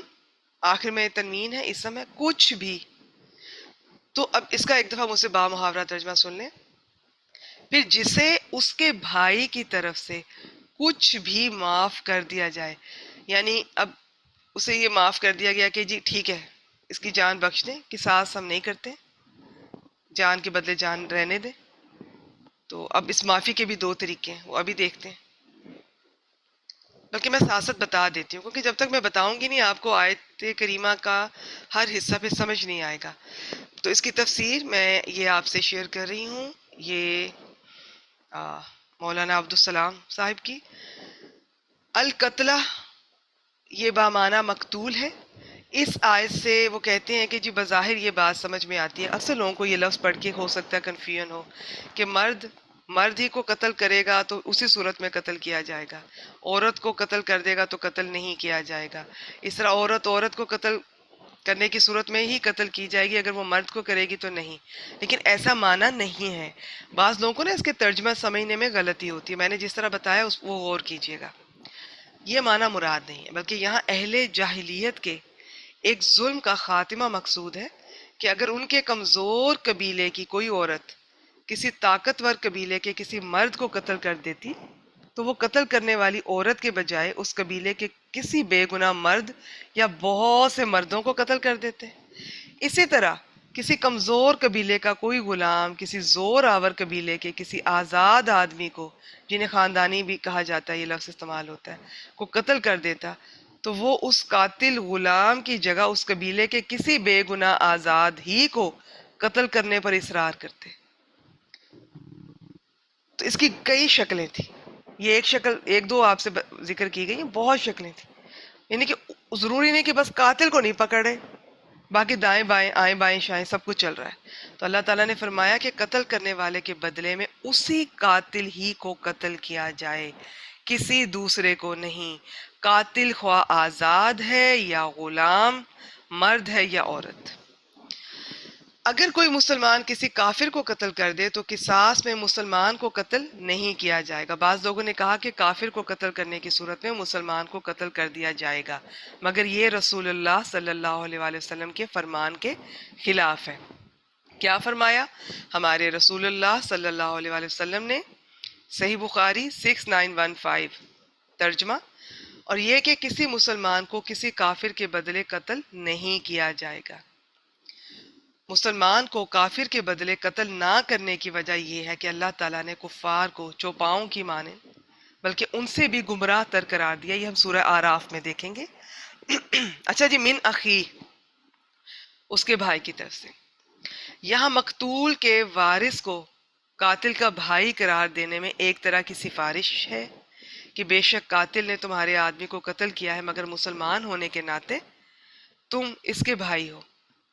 آخر میں تنوین ہے، اسم ہے، کچھ بھی۔ تو اب اس کا ایک دفعہ مجھ سے با محاورہ ترجمہ سن لیں، پھر جسے اس کے بھائی کی طرف سے کچھ بھی معاف کر دیا جائے، یعنی اب اسے یہ معاف کر دیا گیا کہ جی ٹھیک ہے، اس کی جان بخش دیں، قصاص ہم نہیں کرتے، جان کے بدلے جان رہنے دیں۔ تو اب اس معافی کے بھی دو طریقے ہیں، وہ ابھی دیکھتے ہیں، بلکہ میں سیاست بتا دیتی ہوں، کیونکہ جب تک میں بتاؤں گی نہیں آپ کو آیت کریمہ کا ہر حصہ پہ سمجھ نہیں آئے گا۔ تو اس کی تفسیر میں یہ آپ سے شیئر کر رہی ہوں، یہ مولانا عبدالسلام صاحب کی. القتلہ یہ بامانہ مقتول ہے. اس آیت سے وہ کہتے ہیں کہ جی بظاہر یہ بات سمجھ میں آتی ہے. اکثر لوگوں کو یہ لفظ پڑھ کے ہو سکتا ہے کنفیوژن ہو کہ مرد ہی کو قتل کرے گا تو اسی صورت میں قتل کیا جائے گا، عورت کو قتل کر دے گا تو قتل نہیں کیا جائے گا. اس طرح عورت کو قتل کرنے کی صورت میں ہی قتل کی جائے گی، اگر وہ مرد کو کرے گی تو نہیں. لیکن ایسا معنی نہیں ہے. بعض لوگوں کو نا اس کے ترجمہ سمجھنے میں غلطی ہوتی ہے. میں نے جس طرح بتایا وہ غور کیجیے گا. یہ معنی مراد نہیں ہے، بلکہ یہاں اہل جاہلیت کے ایک ظلم کا خاتمہ مقصود ہے کہ اگر ان کے کمزور قبیلے کی کوئی عورت کسی طاقتور قبیلے کے کسی مرد کو قتل کر دیتی تو وہ قتل کرنے والی عورت کے بجائے اس قبیلے کے کسی بے گناہ مرد یا بہت سے مردوں کو قتل کر دیتے. اسی طرح کسی کمزور قبیلے کا کوئی غلام کسی زور آور قبیلے کے کسی آزاد آدمی کو، جنہیں خاندانی بھی کہا جاتا ہے، یہ لفظ استعمال ہوتا ہے، کو قتل کر دیتا تو وہ اس قاتل غلام کی جگہ اس قبیلے کے کسی بے گناہ آزاد ہی کو قتل کرنے پر اصرار کرتے. تو اس کی کئی شکلیں تھیں. یہ ایک شکل ایک دو آپ سے ذکر کی گئی، بہت شکلیں تھیں. یعنی کہ ضروری نہیں کہ بس قاتل کو نہیں پکڑے، باقی دائیں بائیں آئیں بائیں شائیں سب کچھ چل رہا ہے. تو اللہ تعالیٰ نے فرمایا کہ قتل کرنے والے کے بدلے میں اسی قاتل ہی کو قتل کیا جائے، کسی دوسرے کو نہیں. قاتل خواہ آزاد ہے یا غلام، مرد ہے یا عورت. اگر کوئی مسلمان کسی کافر کو قتل کر دے تو قصاص میں مسلمان کو قتل نہیں کیا جائے گا. بعض لوگوں نے کہا کہ کافر کو قتل کرنے کی صورت میں مسلمان کو قتل کر دیا جائے گا، مگر یہ رسول اللہ صلی اللہ علیہ وآلہ وسلم کے فرمان کے خلاف ہے. کیا فرمایا ہمارے رسول اللہ صلی اللہ علیہ وآلہ وسلم نے؟ صحیح بخاری 6915 ترجمہ، اور یہ کہ کسی مسلمان کو کسی کافر کے بدلے قتل نہیں کیا جائے گا. مسلمان کو کافر کے بدلے قتل نہ کرنے کی وجہ یہ ہے کہ اللہ تعالیٰ نے کفار کو چوپاؤں کی مانے بلکہ ان سے بھی گمراہ تر قرار دیا. یہ ہم سورہ آراف میں دیکھیں گے. اچھا جی، من اخی، اس کے بھائی کی طرف سے. یہاں مقتول کے وارث کو قاتل کا بھائی قرار دینے میں ایک طرح کی سفارش ہے کہ بے شک قاتل نے تمہارے آدمی کو قتل کیا ہے، مگر مسلمان ہونے کے ناطے تم اس کے بھائی ہو،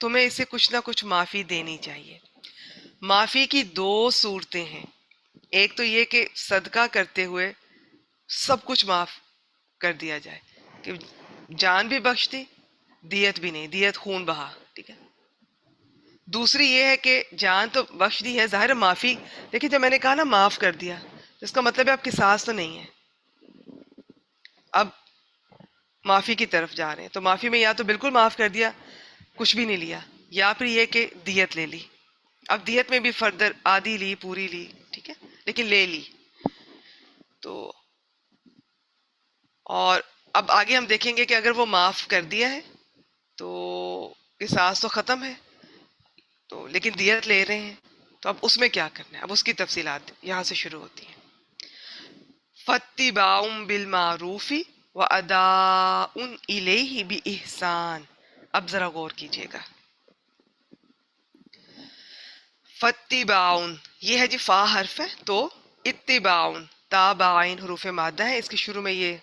تمہیں اسے کچھ نہ کچھ معافی دینی چاہیے. معافی کی دو صورتیں ہیں. ایک تو یہ کہ صدقہ کرتے ہوئے سب کچھ معاف کر دیا جائے، کہ جان بھی بخش دی، دیت بھی نہیں، دیت خون بہا، ٹھیک ہے. دوسری یہ ہے کہ جان تو بخش دی ہے، ظاہر معافی، لیکن جب میں نے کہا نا معاف کر دیا، اس کا مطلب ہے آپ قصاص تو نہیں ہے، اب معافی کی طرف جا رہے ہیں. تو معافی میں یا تو بالکل معاف کر دیا، کچھ بھی نہیں لیا، یا پھر یہ کہ دیت لے لی. اب دیت میں بھی فردر آدھی لی، پوری لی، ٹھیک ہے، لیکن لے لی. تو اور اب آگے ہم دیکھیں گے کہ اگر وہ معاف کر دیا ہے تو قصاص تو ختم ہے، تو لیکن دیت لے رہے ہیں، تو اب اس میں کیا کرنا ہے؟ اب اس کی تفصیلات یہاں سے شروع ہوتی ہیں. فَاتِّبَاعٌ بِالْمَعْرُوفِ وَأَدَاءٌ إِلَيْهِ بِإِحْسَانٍ. اب ذرا غور کیجئے گا. فَاتِّبَاعٌ یہ ہے جی فا حرف ہے، تو اتباعٌ تا بعین حروف مادہ ہے. اس کے شروع میں یہ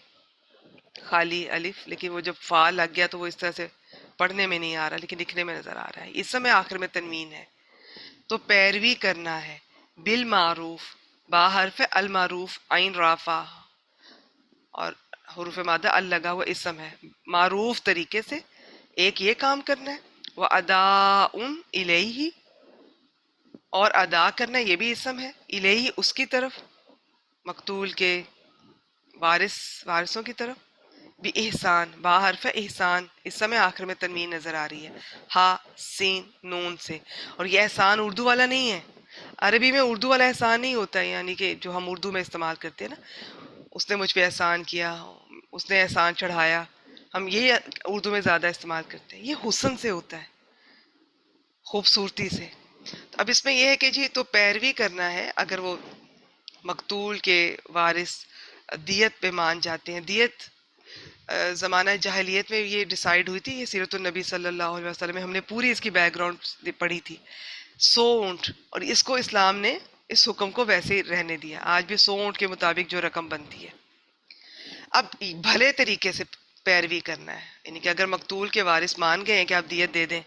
خالی الف، لیکن وہ جب فا لگ گیا تو وہ اس طرح سے پڑھنے میں نہیں آ رہا لیکن لکھنے میں نظر آ رہا ہے. اس سمے آخر میں تنوین ہے. تو پیروی کرنا ہے بالمعروف، با حرف ہے، المعروف عین رافع اور حروف مادہ ال لگا ہوا اسم ہے. معروف طریقے سے ایک یہ کام کرنا ہے، وہ اداء الیہ، اور ادا کرنا، یہ بھی اسم ہے، الیہ اس کی طرف، مقتول کے وارثوں کی طرف. بھی احسان، با حرف احسان، اس سمے آخر میں تنوین نظر آ رہی ہے ہا سین نون سے. اور یہ احسان اردو والا نہیں ہے. عربی میں اردو والا احسان نہیں ہوتا ہے، یعنی کہ جو ہم اردو میں استعمال کرتے ہیں نا، اس نے مجھ پہ احسان کیا، اس نے احسان چڑھایا، ہم یہ اردو میں زیادہ استعمال کرتے ہیں. یہ حسن سے ہوتا ہے، خوبصورتی سے. اب اس میں یہ ہے کہ جی تو پیروی کرنا ہے اگر وہ مقتول کے وارث دیت پہ مان جاتے ہیں. دیت زمانہ جاہلیت میں یہ ڈیسائیڈ ہوئی تھی. یہ سیرت النبی صلی اللہ علیہ وسلم میں ہم نے پوری اس کی بیک گراؤنڈ پڑھی تھی. 100 اونٹ، اور اس کو اسلام نے اس حکم کو ویسے ہی رہنے دیا. آج بھی 100 اونٹ کے مطابق جو رقم بنتی ہے. اب بھلے طریقے سے پیروی کرنا ہے، یعنی کہ اگر مقتول کے وارث مان گئے ہیں کہ آپ دیت دے دیں،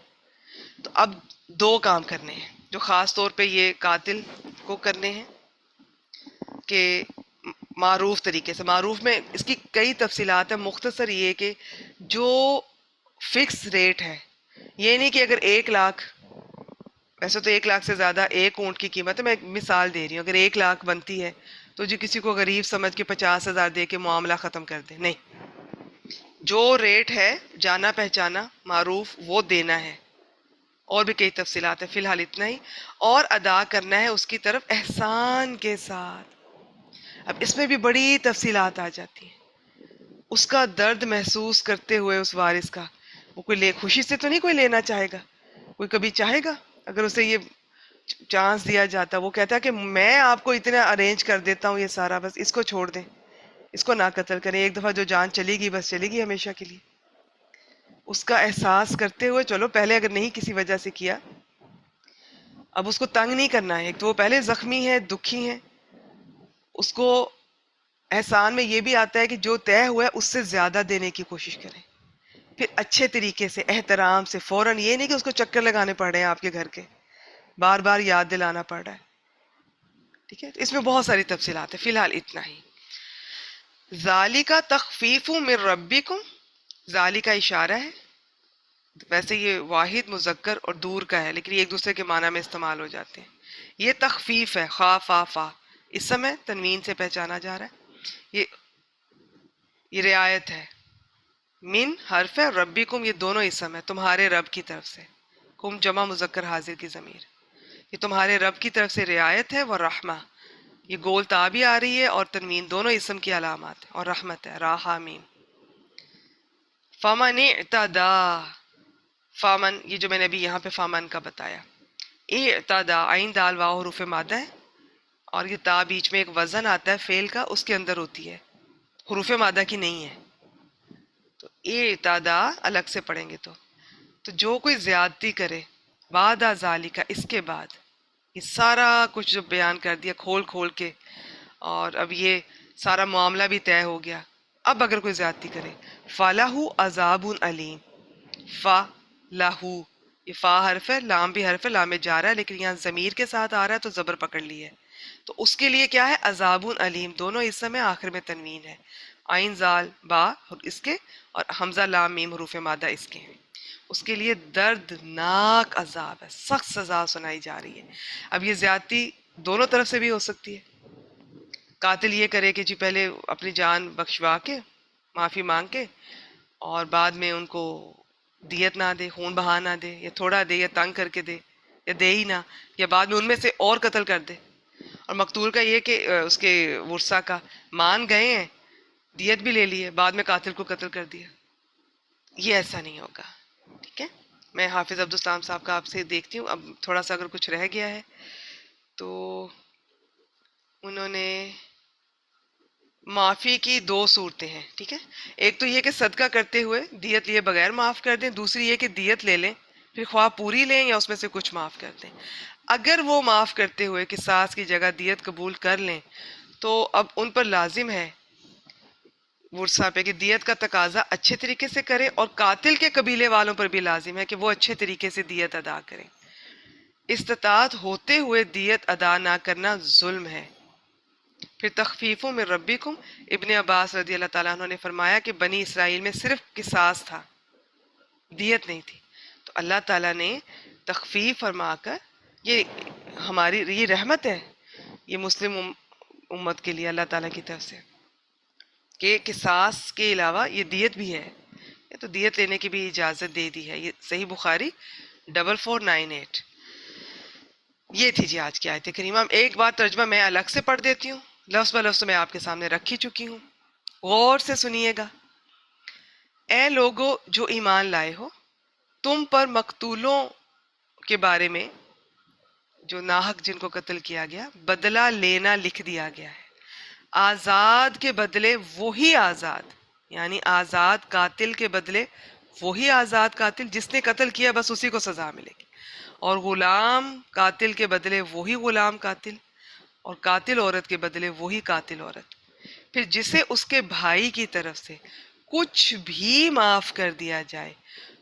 تو اب 2 کام کرنے ہیں جو خاص طور پہ یہ قاتل کو کرنے ہیں کہ معروف طریقے سے. معروف میں اس کی کئی تفصیلات ہیں، مختصر یہ کہ جو فکس ریٹ ہے، یہ نہیں کہ اگر 1 لاکھ، ویسے تو 1 لاکھ سے زیادہ ایک اونٹ کی قیمت ہے، میں ایک مثال دے رہی ہوں، اگر 1 لاکھ بنتی ہے تو جو کسی کو غریب سمجھ کے 50,000 دے کے معاملہ ختم کر دے، نہیں. جو ریٹ ہے جانا پہچانا معروف وہ دینا ہے. اور بھی کئی تفصیلات ہیں، فی الحال اتنا ہی. اور ادا کرنا ہے اس کی طرف احسان کے ساتھ. اب اس میں بھی بڑی تفصیلات آ جاتی ہیں. اس کا درد محسوس کرتے ہوئے اس وارث کا، وہ کوئی خوشی سے تو نہیں کوئی لینا چاہے گا، کوئی کبھی چاہے گا اگر اسے یہ چانس دیا جاتا. وہ کہتا کہ میں آپ کو اتنا ارینج کر دیتا ہوں یہ سارا، بس اس کو چھوڑ دیں، اس کو نہ قتل کریں، ایک دفعہ جو جان چلی گئی بس چلی گئی ہمیشہ کے لیے. اس کا احساس کرتے ہوئے، چلو پہلے اگر نہیں کسی وجہ سے کیا، اب اس کو تنگ نہیں کرنا ہے. ایک تو وہ پہلے زخمی ہے، دکھی ہے، اس کو احسان میں یہ بھی آتا ہے کہ جو طے ہوا ہے اس سے زیادہ دینے کی کوشش کریں. پھر اچھے طریقے سے، احترام سے، فوراً یہ نہیں کہ اس کو چکر لگانے پڑ رہے ہیں آپ کے گھر کے، بار بار یاد دلانا پڑ رہا ہے. ٹھیک ہے، اس میں بہت ساری تفصیلات ہیں، فی الحال اتنا ہی. ذالک تخفیف من ربکم، ذالک اشارہ ہے، ویسے یہ واحد مذکر اور دور کا ہے لیکن یہ ایک دوسرے کے معنی میں استعمال ہو جاتے ہیں. یہ تخفیف ہے، خا فا فا، اس سمے تنوین سے پہچانا جا رہا ہے. یہ رعایت ہے. من حرف ہے، ربکم یہ دونوں اسم ہے، تمہارے رب کی طرف سے. کم جمع مذکر حاضر کی ضمیر، یہ تمہارے رب کی طرف سے رعایت ہے. ورحمہ، یہ گول تا بھی آ رہی ہے اور تنوین، دونوں اسم کی علامات ہیں. اور رحمت ہے، را ہا میم. فمن اعتدا، فامن، یہ جو میں نے ابھی یہاں پہ فامن کا بتایا، اعتدا، عین دال واو حروف مادہ ہے، اور یہ تا بیچ میں ایک وزن آتا ہے فعل کا، اس کے اندر ہوتی ہے، حروف مادہ کی نہیں ہے. تو اعتدا الگ سے پڑھیں گے تو جو کوئی زیادتی کرے، بعد ذالک، اس کے بعد، یہ سارا کچھ جو بیان کر دیا کھول کھول کے، اور اب یہ سارا معاملہ بھی طے ہو گیا. اب اگر کوئی زیادتی کرے، فَلَهُ عَذَابٌ علیم. فا لاہو، یہ فا حرف ہے، لام بھی حرف ہے، لام جا رہا ہے لیکن یہاں ضمیر کے ساتھ آ رہا ہے تو زبر پکڑ لی ہے. تو اس کے لیے کیا ہے؟ عذاب علیم، دونوں اسم ہے، آخر میں تنوین ہے. عین زال با اس کے، اور حمزہ لام میم حروف مادہ اس کے ہیں. اس کے لیے دردناک عذاب ہے، سخت سزا سنائی جا رہی ہے. اب یہ زیادتی دونوں طرف سے بھی ہو سکتی ہے. قاتل یہ کرے کہ جی پہلے اپنی جان بخشوا کے، معافی مانگ کے، اور بعد میں ان کو دیت نہ دے، خون بہا نہ دے، یا تھوڑا دے، یا تنگ کر کے دے، یا دے ہی نہ، یا بعد میں ان میں سے اور قتل کر دے. اور مقتول کا یہ کہ اس کے ورثہ کا مان گئے ہیں، دیت بھی لے لی ہے، بعد میں قاتل کو قتل کر دیا. یہ ایسا نہیں ہوگا. ٹھیک ہے، میں حافظ عبدالسلام صاحب کا آپ سے دیکھتی ہوں، اب تھوڑا سا اگر کچھ رہ گیا ہے تو. انہوں نے معافی کی 2 صورتیں ہیں. ٹھیک ہے، ایک تو یہ کہ صدقہ کرتے ہوئے دیت لیے بغیر معاف کر دیں، دوسری یہ کہ دیت لے لیں، پھر خواہ پوری لیں یا اس میں سے کچھ معاف کر دیں. اگر وہ معاف کرتے ہوئے قصاص کی جگہ دیت قبول کر لیں تو اب ان پر لازم ہے ورثہ پہ کہ دیت کا تقاضا اچھے طریقے سے کریں، اور قاتل کے قبیلے والوں پر بھی لازم ہے کہ وہ اچھے طریقے سے دیت ادا کریں. استطاعت ہوتے ہوئے دیت ادا نہ کرنا ظلم ہے. پھر تخفیف من ربکم، ابن عباس رضی اللہ تعالیٰ عنہ نے فرمایا کہ بنی اسرائیل میں صرف قصاص تھا، دیت نہیں تھی. تو اللہ تعالیٰ نے تخفیف فرما کر، یہ ہماری یہ رحمت ہے یہ مسلم امت کے لیے اللہ تعالیٰ کی طرف سے، کہ قصاص کے علاوہ یہ دیت بھی ہے. تو دیت لینے کی بھی اجازت دے دی ہے. یہ صحیح بخاری 4498. یہ تھی جی آج کی آیت کریمہ. ایک بار ترجمہ میں الگ سے پڑھ دیتی ہوں، لفظ بہ لفظ میں آپ کے سامنے رکھ ہی چکی ہوں، غور سے سنیے گا. اے لوگو جو ایمان لائے ہو، تم پر مقتولوں کے بارے میں جو ناحق جن کو قتل کیا گیا بدلہ لینا لکھ دیا گیا ہے. آزاد کے بدلے وہی آزاد، یعنی آزاد قاتل کے بدلے وہی آزاد قاتل، جس نے قتل کیا بس اسی کو سزا ملے گی. اور غلام قاتل کے بدلے وہی غلام قاتل. اور قاتل عورت کے بدلے وہی قاتل عورت. پھر جسے اس کے بھائی کی طرف سے کچھ بھی معاف کر دیا جائے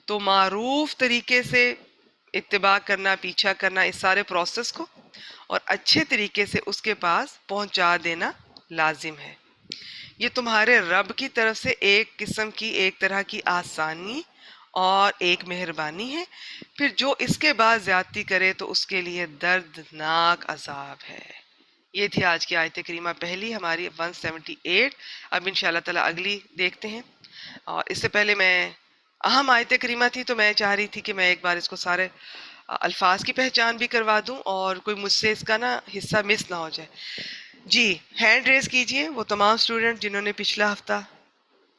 تو معروف طریقے سے اتباع کرنا، پیچھا کرنا اس سارے پروسیس کو، اور اچھے طریقے سے اس کے پاس پہنچا دینا لازم ہے. یہ تمہارے رب کی طرف سے ایک قسم کی، ایک طرح کی آسانی اور ایک مہربانی ہے. پھر جو اس کے بعد زیادتی کرے تو اس کے لیے دردناک عذاب ہے. یہ تھی آج کی آیت کریمہ پہلی ہماری 178. اب انشاءاللہ تعالی اگلی دیکھتے ہیں. اور اس سے پہلے میں اہم آیت کریمہ تھی تو میں چاہ رہی تھی کہ میں ایک بار اس کو سارے الفاظ کی پہچان بھی کروا دوں اور کوئی مجھ سے اس کا نا حصہ مس نہ ہو جائے. جی ہینڈ ریز کیجئے وہ تمام اسٹوڈنٹ جنہوں نے پچھلا ہفتہ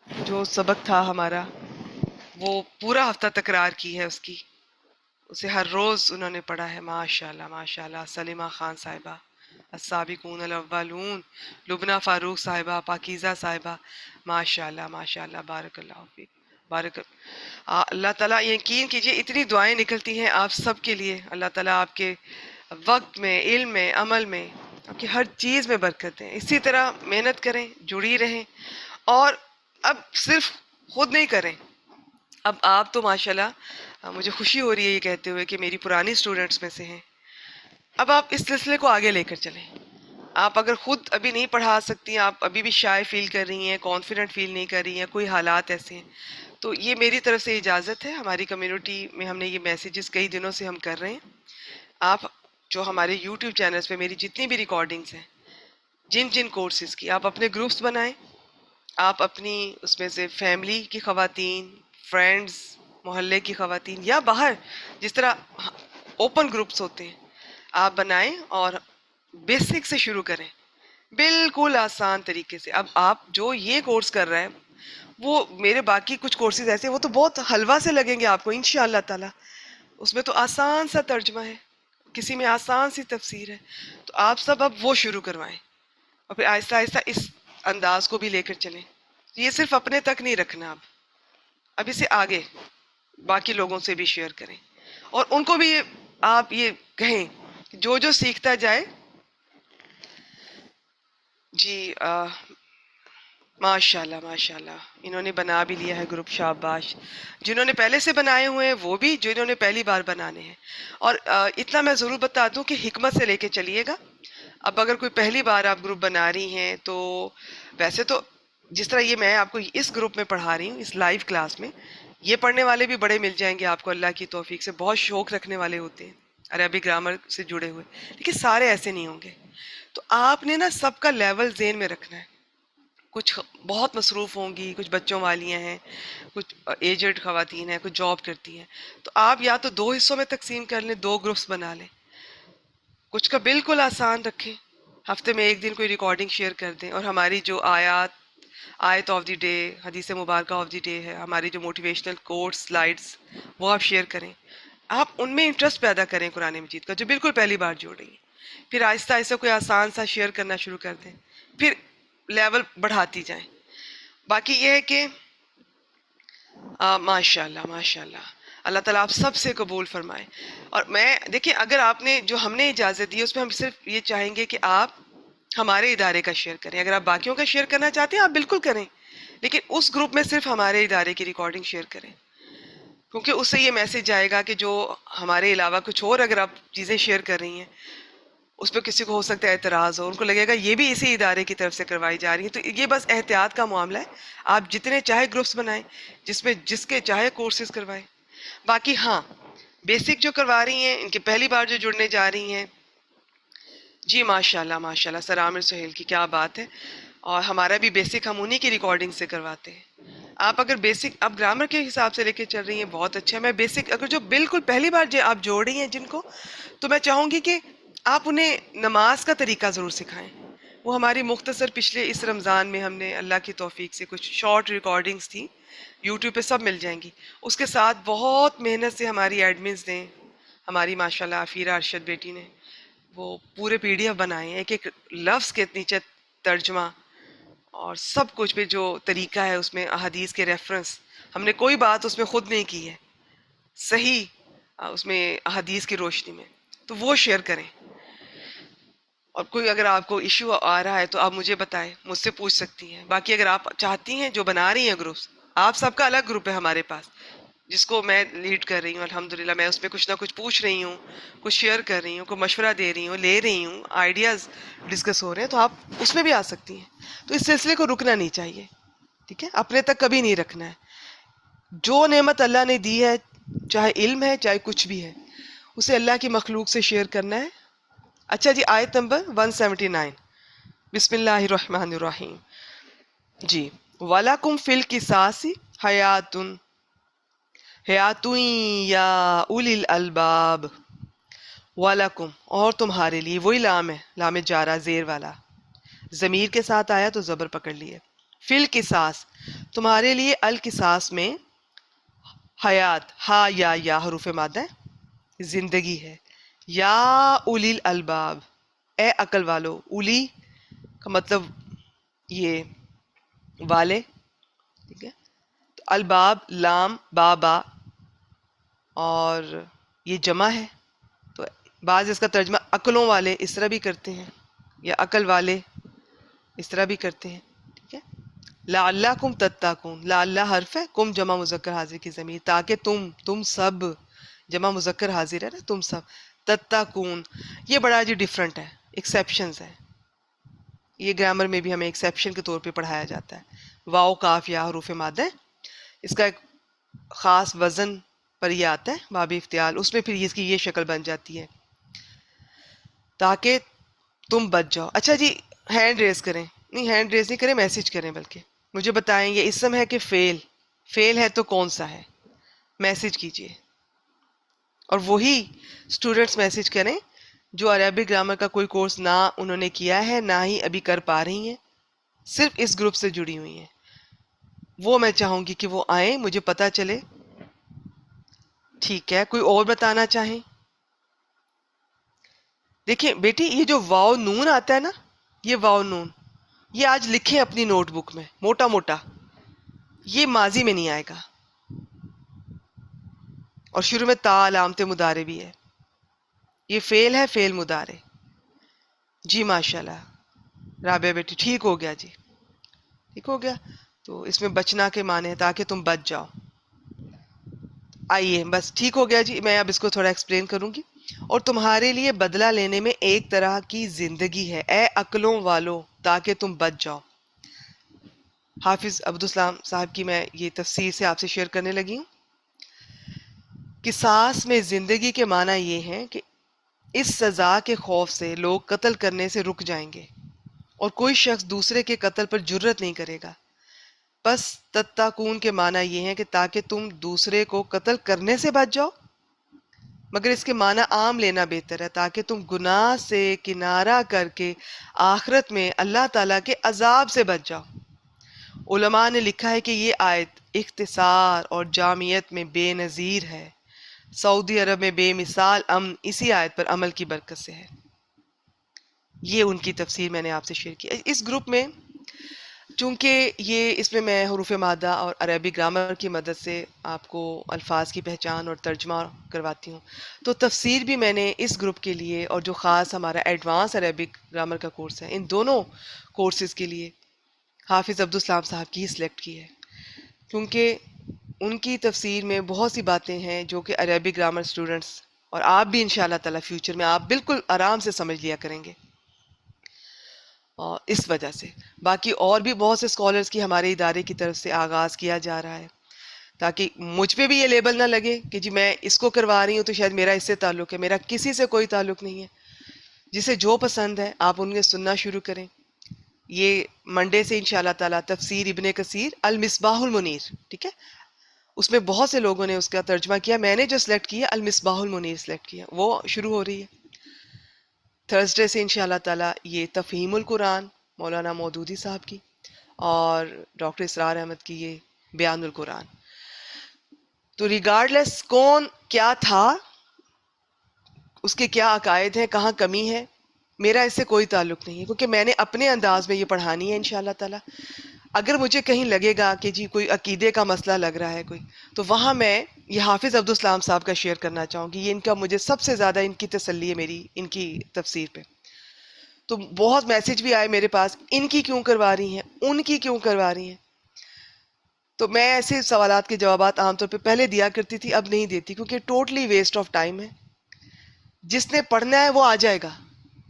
جو سبق تھا ہمارا وہ پورا ہفتہ تکرار کی ہے، اس کی اسے ہر روز انہوں نے پڑھا ہے. ماشاءاللہ ماشاءاللہ. سلیمہ خان صاحبہ، السابقون الاولون، لبنہ فاروق صاحبہ، پاکیزہ صاحبہ، ماشاءاللہ ماشاءاللہ. بارک اللہ فیک، بارک اللہ تعالیٰ. یقین کیجئے اتنی دعائیں نکلتی ہیں آپ سب کے لیے. اللہ تعالیٰ آپ کے وقت میں، علم میں، عمل میں، آپ کی ہر چیز میں برکت دیں. اسی طرح محنت کریں، جڑی رہیں. اور اب صرف خود نہیں کریں، اب آپ تو ماشاءاللہ مجھے خوشی ہو رہی ہے یہ کہتے ہوئے کہ میری پرانی سٹوڈنٹس میں سے ہیں. اب آپ اس سلسلے کو آگے لے کر چلیں. آپ اگر خود ابھی نہیں پڑھا سکتی، آپ ابھی بھی شائع فیل کر رہی ہیں، کانفیڈنٹ فیل نہیں کر رہی ہیں، کوئی حالات ایسے ہیں، تو یہ میری طرف سے اجازت ہے. ہماری کمیونٹی میں ہم نے یہ میسیجز کئی دنوں سے ہم کر رہے ہیں. آپ جو ہمارے یوٹیوب چینلز پہ میری جتنی بھی ریکارڈنگز ہیں، جن جن کورسز کی، آپ اپنے گروپس بنائیں. آپ اپنی اس میں سے فیملی کی خواتین، فرینڈز، محلے کی خواتین یا باہر جس طرح اوپن گروپس ہوتے ہیں آپ بنائیں اور بیسک سے شروع کریں، بالکل آسان طریقے سے. اب آپ جو یہ کورس کر رہے ہیں وہ میرے باقی کچھ کورسز ایسے وہ تو بہت حلوہ سے لگیں گے آپ کو انشاءاللہ تعالی. اس میں تو آسان سا ترجمہ ہے، کسی میں آسان سی تفسیر ہے. تو آپ سب اب وہ شروع کروائیں اور پھر آہستہ آہستہ اس انداز کو بھی لے کر چلیں. یہ صرف اپنے تک نہیں رکھنا، اب اسے آگے باقی لوگوں سے بھی شیئر کریں اور ان کو بھی آپ یہ کہیں جو جو سیکھتا جائے. جی ماشاءاللہ ماشاءاللہ. انہوں نے بنا بھی لیا ہے گروپ، شاباش. جنہوں نے پہلے سے بنائے ہوئے ہیں وہ بھی، جنہوں نے پہلی بار بنانے ہیں. اور اتنا میں ضرور بتا دوں کہ حکمت سے لے کے چلیے گا. اب اگر کوئی پہلی بار آپ گروپ بنا رہی ہیں تو ویسے تو جس طرح یہ میں آپ کو اس گروپ میں پڑھا رہی ہوں، اس لائیو کلاس میں، یہ پڑھنے والے بھی بڑے مل جائیں گے آپ کو اللہ کی توفیق سے. بہت شوق رکھنے والے ہوتے ہیں عربی گرامر سے جڑے ہوئے، لیکن سارے ایسے نہیں ہوں گے. تو آپ نے نا سب کا لیول ذہن میں رکھنا ہے. کچھ بہت مصروف ہوں گی، کچھ بچوں والیاں ہیں، کچھ ایجڈ خواتین ہیں، کچھ جاب کرتی ہیں. تو آپ یا تو 2 حصوں میں تقسیم کر لیں، 2 گروپس بنا لیں. کچھ کا بالکل آسان رکھیں، ہفتے میں ایک دن کوئی ریکارڈنگ شیئر کر دیں. اور ہماری جو آیت آف دی ڈے، حدیث مبارکہ آف دی ڈے ہے، ہماری جو موٹیویشنل کوٹس، سلائڈس، وہ آپ شیئر کریں. آپ ان میں انٹرسٹ پیدا کریں قرآن مجید کا، جو بالکل پہلی بار جوڑ رہی ہیں. پھر آہستہ آہستہ کوئی آسان سا شیئر کرنا شروع کر دیں، پھر لیول بڑھاتی جائیں. باقی یہ ہے کہ ماشاء اللہ ماشاء اللہ، اللہ تعالیٰ آپ سب سے قبول فرمائے. اور میں دیکھیں، اگر آپ نے جو ہم نے اجازت دی اس میں ہم صرف یہ چاہیں گے کہ آپ ہمارے ادارے کا شیئر کریں. اگر آپ باقیوں کا شیئر کرنا چاہتے ہیں آپ بالکل کریں، لیکن اس گروپ میں صرف ہمارے ادارے کی ریکارڈنگ شیئر کریں، کیونکہ اس سے یہ میسج جائے گا کہ جو ہمارے علاوہ کچھ اور اگر آپ چیزیں شیئر کر رہی ہیں اس پہ کسی کو ہو سکتا ہے اعتراض ہو، ان کو لگے گا یہ بھی اسی ادارے کی طرف سے کروائی جا رہی ہے. تو یہ بس احتیاط کا معاملہ ہے. آپ جتنے چاہے گروپس بنائیں، جس میں جس کے چاہے کورسز کروائیں. باقی ہاں، بیسک جو کروا رہی ہیں، ان کی پہلی بار جو جڑنے جا رہی ہیں، جی ماشاءاللہ ماشاءاللہ. سر عامر سہیل کی کیا بات ہے. اور ہمارا بھی بیسک ہم انہی کی ریکارڈنگ سے کرواتے ہیں. آپ اگر بیسک اب گرامر کے حساب سے لے کے چل رہی ہیں، بہت اچھا ہے. میں بیسک اگر جو بالکل پہلی بار آپ جوڑ رہی ہیں جن کو، تو میں چاہوں گی کہ آپ انہیں نماز کا طریقہ ضرور سکھائیں. وہ ہماری مختصر پچھلے اس رمضان میں ہم نے اللہ کی توفیق سے کچھ شارٹ ریکارڈنگز تھیں، یوٹیوب پہ سب مل جائیں گی. اس کے ساتھ بہت محنت سے ہماری ایڈمنز نے، ہماری ماشاءاللہ عفیرہ ارشد بیٹی نے، وہ پورے پی ڈی ایف بنائے ہیں، ایک ایک لفظ کے نیچے ترجمہ اور سب کچھ پہ جو طریقہ ہے اس میں احادیث کے ریفرنس. ہم نے کوئی بات اس میں خود نہیں کی ہے، صحیح اس میں احادیث کی روشنی میں. تو وہ شیئر کریں. اور کوئی اگر آپ کو ایشو آ رہا ہے تو آپ مجھے بتائیں، مجھ سے پوچھ سکتی ہیں. باقی اگر آپ چاہتی ہیں، جو بنا رہی ہیں گروپس، آپ سب کا الگ گروپ ہے ہمارے پاس جس کو میں لیڈ کر رہی ہوں. الحمدللہ میں اس میں کچھ نہ کچھ پوچھ رہی ہوں، کچھ شیئر کر رہی ہوں، کوئی مشورہ دے رہی ہوں، لے رہی ہوں، آئیڈیاز ڈسکس ہو رہے ہیں، تو آپ اس میں بھی آ سکتی ہیں. تو اس سلسلے کو رکنا نہیں چاہیے، ٹھیک ہے؟ اپنے تک کبھی نہیں رکھنا ہے. جو نعمت اللہ نے دی ہے، چاہے علم ہے چاہے کچھ بھی ہے، اسے اللہ کی مخلوق سے شیئر کرنا ہے. اچھا جی، آیت نمبر 179. بسم اللہ الرحمن الرحیم. جی، وَلَكُمْ فِي الْقِصَاصِ حَيَاتٌ یا اولی الالباب. وَلَكُمْ، اور تمہارے لیے، وہی لام ہے، لام جارہ زیر والا، ضمیر کے ساتھ آیا تو زبر پکڑ لیے. فی القصاص، تمہارے لیے، القصاص میں، حیات، ہا یا حروف مادہ ہے، زندگی ہے. یا اولی الالباب، اے عقل والو. اولی کا مطلب یہ والے، ٹھیک ہے؟ تو الباب، لام، بابا، اور یہ جمع ہے. تو بعض اس کا ترجمہ عقلوں والے اس طرح بھی کرتے ہیں، یا عقل والے اس طرح بھی کرتے ہیں، ٹھیک ہے؟ لعلکم تتقون، لعل حرف ہے، کم جمع مذکر حاضر کی ضمیر، تاکہ تم سب، جمع مذکر حاضر ہے نا، تم سب، تتقون. یہ بڑا جی ڈفرنٹ ہے، ایکسیپشنز ہے. یہ گرامر میں بھی ہمیں ایکسیپشن کے طور پہ پڑھایا جاتا ہے. واو، کاف، یا حروف مادہ ہے. اس کا ایک خاص وزن پر یہ آتا ہے، باب افتعال، اس میں پھر اس کی یہ شکل بن جاتی ہے، تاکہ تم بچ جاؤ. اچھا جی، ہینڈ ریز کریں، نہیں ہینڈ ریز نہیں کریں، میسج کریں، بلکہ مجھے بتائیں یہ اسم ہے کہ فعل. فعل ہے تو کون سا ہے، میسج کیجئے. اور وہی اسٹوڈنٹس میسج کریں جو عربی گرامر کا کوئی کورس نہ انہوں نے کیا ہے، نہ ہی ابھی کر پا رہی ہیں، صرف اس گروپ سے جڑی ہوئی ہیں. وہ میں چاہوں گی کہ وہ آئیں، مجھے پتا چلے. ٹھیک ہے، کوئی اور بتانا چاہیں؟ دیکھیں بیٹی، یہ جو واو نون آتا ہے نا، یہ واو نون، یہ آج لکھیں اپنی نوٹ بک میں موٹا موٹا. یہ ماضی میں نہیں آئے گا، اور شروع میں تا علامت مضارع بھی ہے. یہ فعل ہے، فعل مضارع. جی ماشاءاللہ رابعہ بیٹی، ٹھیک ہو گیا جی، ٹھیک ہو گیا. تو اس میں بچنا کے معنی ہے تاکہ تم بچ جاؤ. آئیے، بس ٹھیک ہو گیا جی. میں اب اس کو تھوڑا ایکسپلین کروں گی. اور تمہارے لیے بدلہ لینے میں ایک طرح کی زندگی ہے، اے عقلوں والو، تاکہ تم بچ جاؤ. حافظ عبدالسلام صاحب کی میں یہ تفسیر سے آپ سے شیئر کرنے لگی ہوں. قصاص میں زندگی کے معنی یہ ہیں کہ اس سزا کے خوف سے لوگ قتل کرنے سے رک جائیں گے، اور کوئی شخص دوسرے کے قتل پر جرت نہیں کرے گا. پس تتقون کے معنی یہ ہے کہ تاکہ تم دوسرے کو قتل کرنے سے بچ جاؤ، مگر اس کے معنی عام لینا بہتر ہے، تاکہ تم گناہ سے کنارہ کر کے آخرت میں اللہ تعالیٰ کے عذاب سے بچ جاؤ. علماء نے لکھا ہے کہ یہ آیت اختصار اور جامعیت میں بے نظیر ہے. سعودی عرب میں بے مثال امن اسی آیت پر عمل کی برکت سے ہے. یہ ان کی تفسیر میں نے آپ سے شیئر کی. اس گروپ میں چونکہ اس میں میں حروف مادہ اور عربی گرامر کی مدد سے آپ کو الفاظ کی پہچان اور ترجمہ کرواتی ہوں، تو تفسیر بھی میں نے اس گروپ کے لیے، اور جو خاص ہمارا ایڈوانس عربک گرامر کا کورس ہے، ان دونوں کورسز کے لیے حافظ عبدالسلام صاحب کی ہی سلیکٹ کی ہے. کیونکہ ان کی تفسیر میں بہت سی باتیں ہیں جو کہ عربی گرامر اسٹوڈنٹس اور آپ بھی انشاءاللہ تعالی فیوچر میں آپ بالکل آرام سے سمجھ لیا کریں گے. اس وجہ سے باقی اور بھی بہت سے اسکالرس کی ہمارے ادارے کی طرف سے آغاز کیا جا رہا ہے، تاکہ مجھ پہ بھی یہ لیبل نہ لگے کہ جی میں اس کو کروا رہی ہوں تو شاید میرا اس سے تعلق ہے. میرا کسی سے کوئی تعلق نہیں ہے. جسے جو پسند ہے آپ ان کے سننا شروع کریں. یہ منڈے سے انشاءاللہ تعالی تفسیر ابن کثیر المصباح المنیر، ٹھیک ہے، اس میں بہت سے لوگوں نے اس کا ترجمہ کیا. میں نے جو سلیکٹ کیا المصباح المنیر سلیکٹ کیا، وہ شروع ہو رہی ہے. تھرسڈے سے انشاءاللہ تعالی یہ تفہیم القرآن مولانا مودودی صاحب کی، اور ڈاکٹر اسرار احمد کی یہ بیان القرآن. تو ریگارڈلیس کون کیا تھا، اس کے کیا عقائد ہیں، کہاں کمی ہے، میرا اس سے کوئی تعلق نہیں ہے، کیونکہ میں نے اپنے انداز میں یہ پڑھانی ہے انشاءاللہ تعالی. اگر مجھے کہیں لگے گا کہ جی کوئی عقیدے کا مسئلہ لگ رہا ہے کوئی، تو وہاں میں یہ حافظ عبدالسلام صاحب کا شیئر کرنا چاہوں گی. یہ ان کا مجھے سب سے زیادہ ان کی تسلی ہے، میری ان کی تفسیر پہ. تو بہت میسج بھی آئے میرے پاس، ان کی کیوں کروا رہی ہیں، ان کی کیوں کروا رہی ہیں. تو میں ایسے سوالات کے جوابات عام طور پہ پہلے دیا کرتی تھی، اب نہیں دیتی، کیونکہ ٹوٹلی ویسٹ آف ٹائم ہے. جس نے پڑھنا ہے وہ آ جائے گا،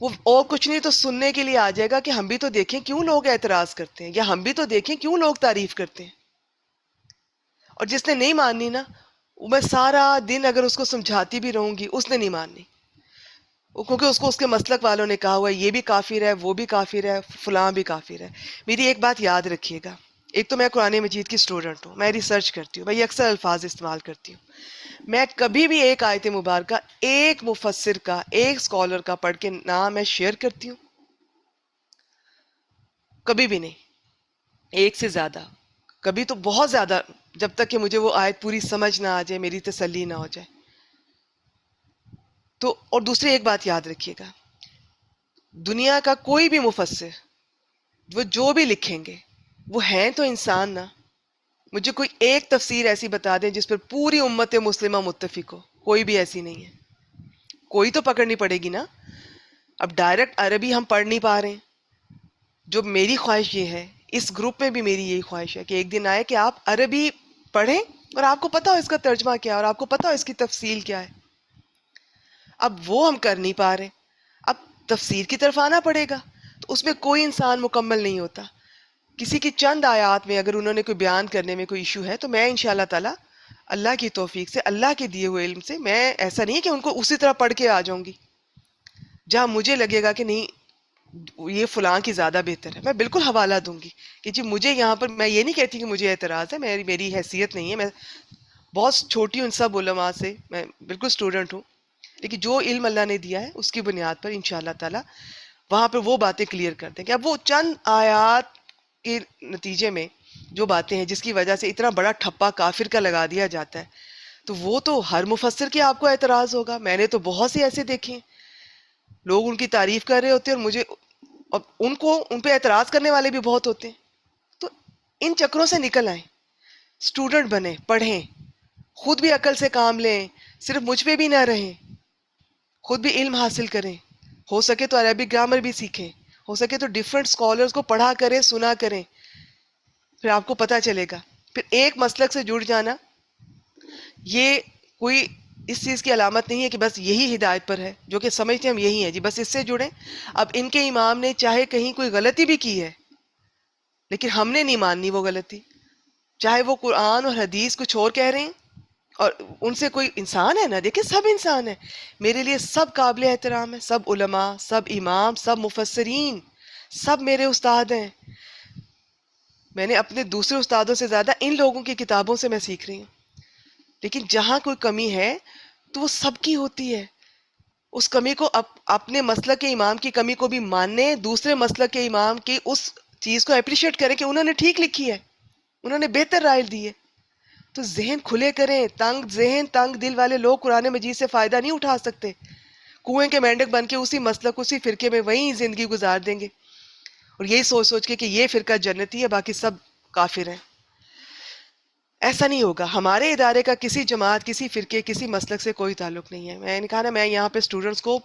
وہ اور کچھ نہیں تو سننے کے لیے آ جائے گا کہ ہم بھی تو دیکھیں کیوں لوگ اعتراض کرتے ہیں، یا ہم بھی تو دیکھیں کیوں لوگ تعریف کرتے ہیں. اور جس نے نہیں ماننی نا، میں سارا دن اگر اس کو سمجھاتی بھی رہوں گی، اس نے نہیں ماننی، کیونکہ اس کو اس کے مسلک والوں نے کہا ہوا ہے یہ بھی کافر ہے، وہ بھی کافر ہے، فلاں بھی کافر ہے. میری ایک بات یاد رکھیے گا، ایک تو میں قرآن مجید کی اسٹوڈنٹ ہوں، میں ریسرچ کرتی ہوں، میں یہ اکثر الفاظ استعمال کرتی ہوں. میں کبھی بھی ایک آیت مبارکہ ایک مفسر کا، ایک اسکالر کا پڑھ کے نہ میں شیئر کرتی ہوں، کبھی بھی نہیں. ایک سے زیادہ، کبھی تو بہت زیادہ، جب تک کہ مجھے وہ آیت پوری سمجھ نہ آ جائے، میری تسلی نہ ہو جائے. تو اور دوسری ایک بات یاد رکھیے گا، دنیا کا کوئی بھی مفسر وہ جو بھی لکھیں گے وہ ہیں تو انسان نا. مجھے کوئی ایک تفسیر ایسی بتا دیں جس پر پوری امت مسلمہ متفق ہو، کوئی بھی ایسی نہیں ہے. کوئی تو پکڑنی پڑے گی نا. اب ڈائریکٹ عربی ہم پڑھ نہیں پا رہے ہیں. جو میری خواہش یہ ہے، اس گروپ میں بھی میری یہی خواہش ہے کہ ایک دن آئے کہ آپ عربی پڑھیں اور آپ کو پتا ہو اس کا ترجمہ کیا ہے اور آپ کو پتا ہو اس کی تفصیل کیا ہے. اب وہ ہم کر نہیں پا رہے، اب تفسیر کی طرف آنا پڑے گا. تو اس میں کوئی انسان مکمل نہیں ہوتا. کسی کی چند آیات میں اگر انہوں نے کوئی بیان کرنے میں کوئی ایشو ہے تو میں انشاءاللہ تعالی اللہ کی توفیق سے، اللہ کے دیے ہوئے علم سے، میں ایسا نہیں ہے کہ ان کو اسی طرح پڑھ کے آ جاؤں گی. جہاں مجھے لگے گا کہ نہیں یہ فلاں کی زیادہ بہتر ہے، میں بالکل حوالہ دوں گی کہ جی مجھے یہاں پر، میں یہ نہیں کہتی کہ مجھے اعتراض ہے، میری حیثیت نہیں ہے، میں بہت چھوٹی ہوں ان سب علماء سے، میں بالکل اسٹوڈنٹ ہوں. لیکن جو علم اللہ نے دیا ہے اس کی بنیاد پر انشاءاللہ تعالی وہاں پہ وہ باتیں کلیئر کر دیں کہ اب وہ چند آیات کے نتیجے میں جو باتیں ہیں جس کی وجہ سے اتنا بڑا ٹھپا کافر کا لگا دیا جاتا ہے، تو وہ تو ہر مفسر کے آپ کو اعتراض ہوگا. میں نے تو بہت سے ایسے دیکھے ہیں، لوگ ان کی تعریف کر رہے ہوتے ہیں اور مجھے، اور ان پہ اعتراض کرنے والے بھی بہت ہوتے ہیں. تو ان چکروں سے نکل آئیں، اسٹوڈنٹ بنیں، پڑھیں، خود بھی عقل سے کام لیں، صرف مجھ پہ بھی نہ رہیں، خود بھی علم حاصل کریں. ہو سکے تو عربی گرامر بھی سیکھیں، ہو سکے تو ڈیفرنٹ اسکالرز کو پڑھا کریں، سنا کریں، پھر آپ کو پتہ چلے گا. پھر ایک مسلک سے جڑ جانا یہ کوئی اس چیز کی علامت نہیں ہے کہ بس یہی ہدایت پر ہے، جو کہ سمجھتے ہم یہی ہیں جی بس اس سے جڑیں. اب ان کے امام نے چاہے کہیں کوئی غلطی بھی کی ہے لیکن ہم نے نہیں ماننی وہ غلطی، چاہے وہ قرآن اور حدیث کچھ اور کہہ رہے ہیں، اور ان سے کوئی انسان ہے نا، دیکھیں سب انسان ہے. میرے لیے سب قابل احترام ہے، سب علماء، سب امام، سب مفسرین، سب میرے استاد ہیں. میں نے اپنے دوسرے استادوں سے زیادہ ان لوگوں کی کتابوں سے میں سیکھ رہی ہوں. لیکن جہاں کوئی کمی ہے تو وہ سب کی ہوتی ہے. اس کمی کو اپنے مسلک کے امام کی کمی کو بھی ماننے، دوسرے مسلک کے امام کی اس چیز کو اپریشیٹ کریں کہ انہوں نے ٹھیک لکھی ہے، انہوں نے بہتر رائے دی ہے. تو ذہن کھلے کریں. تنگ ذہن، تنگ دل والے لوگ قرآن مجید سے فائدہ نہیں اٹھا سکتے. کنویں کے مینڈک بن کے اسی مسلک، اسی فرقے میں وہیں زندگی گزار دیں گے، اور یہی سوچ سوچ کے کہ یہ فرقہ جنتی ہے باقی سب کافر ہیں. ایسا نہیں ہوگا. ہمارے ادارے کا کسی جماعت، کسی فرقے، کسی مسلک سے کوئی تعلق نہیں ہے. میں نے کہا نا، میں یہاں پہ اسٹوڈنٹس کو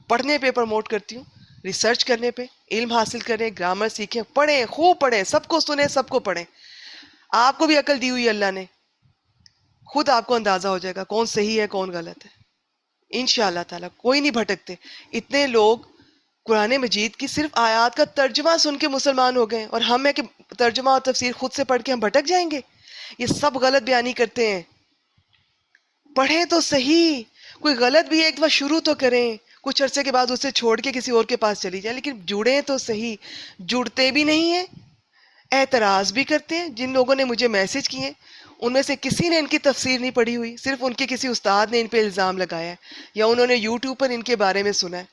پڑھنے پہ پروموٹ کرتی ہوں، ریسرچ کرنے پہ، علم حاصل کریں، گرامر سیکھیں، پڑھیں، خوب پڑھیں، سب کو سنیں، سب کو پڑھیں. آپ کو بھی عقل دی ہوئی اللہ نے، خود آپ کو اندازہ ہو جائے گا کون صحیح ہے کون غلط ہے. انشاءاللہ تعالیٰ کوئی نہیں بھٹکتے. اتنے لوگ قرآن مجید کی صرف آیات کا ترجمہ سن کے مسلمان ہو گئے، اور ہم ہے کہ ترجمہ اور تفسیر خود سے پڑھ کے ہم بھٹک جائیں گے. یہ سب غلط بیانی کرتے ہیں. پڑھیں تو صحیح، کوئی غلط بھی ہے ایک دفعہ شروع تو کریں، کچھ عرصے کے بعد اسے چھوڑ کے کسی اور کے پاس چلی جائیں، لیکن جڑیں تو صحیح. جڑتے بھی نہیں ہیں، اعتراض بھی کرتے ہیں. جن لوگوں نے مجھے میسج کیے ان میں سے کسی نے ان کی تفسیر نہیں پڑھی ہوئی، صرف ان کے کسی استاد نے ان پہ الزام لگایا ہے یا انہوں نے یوٹیوب پر ان کے بارے میں سنا ہے.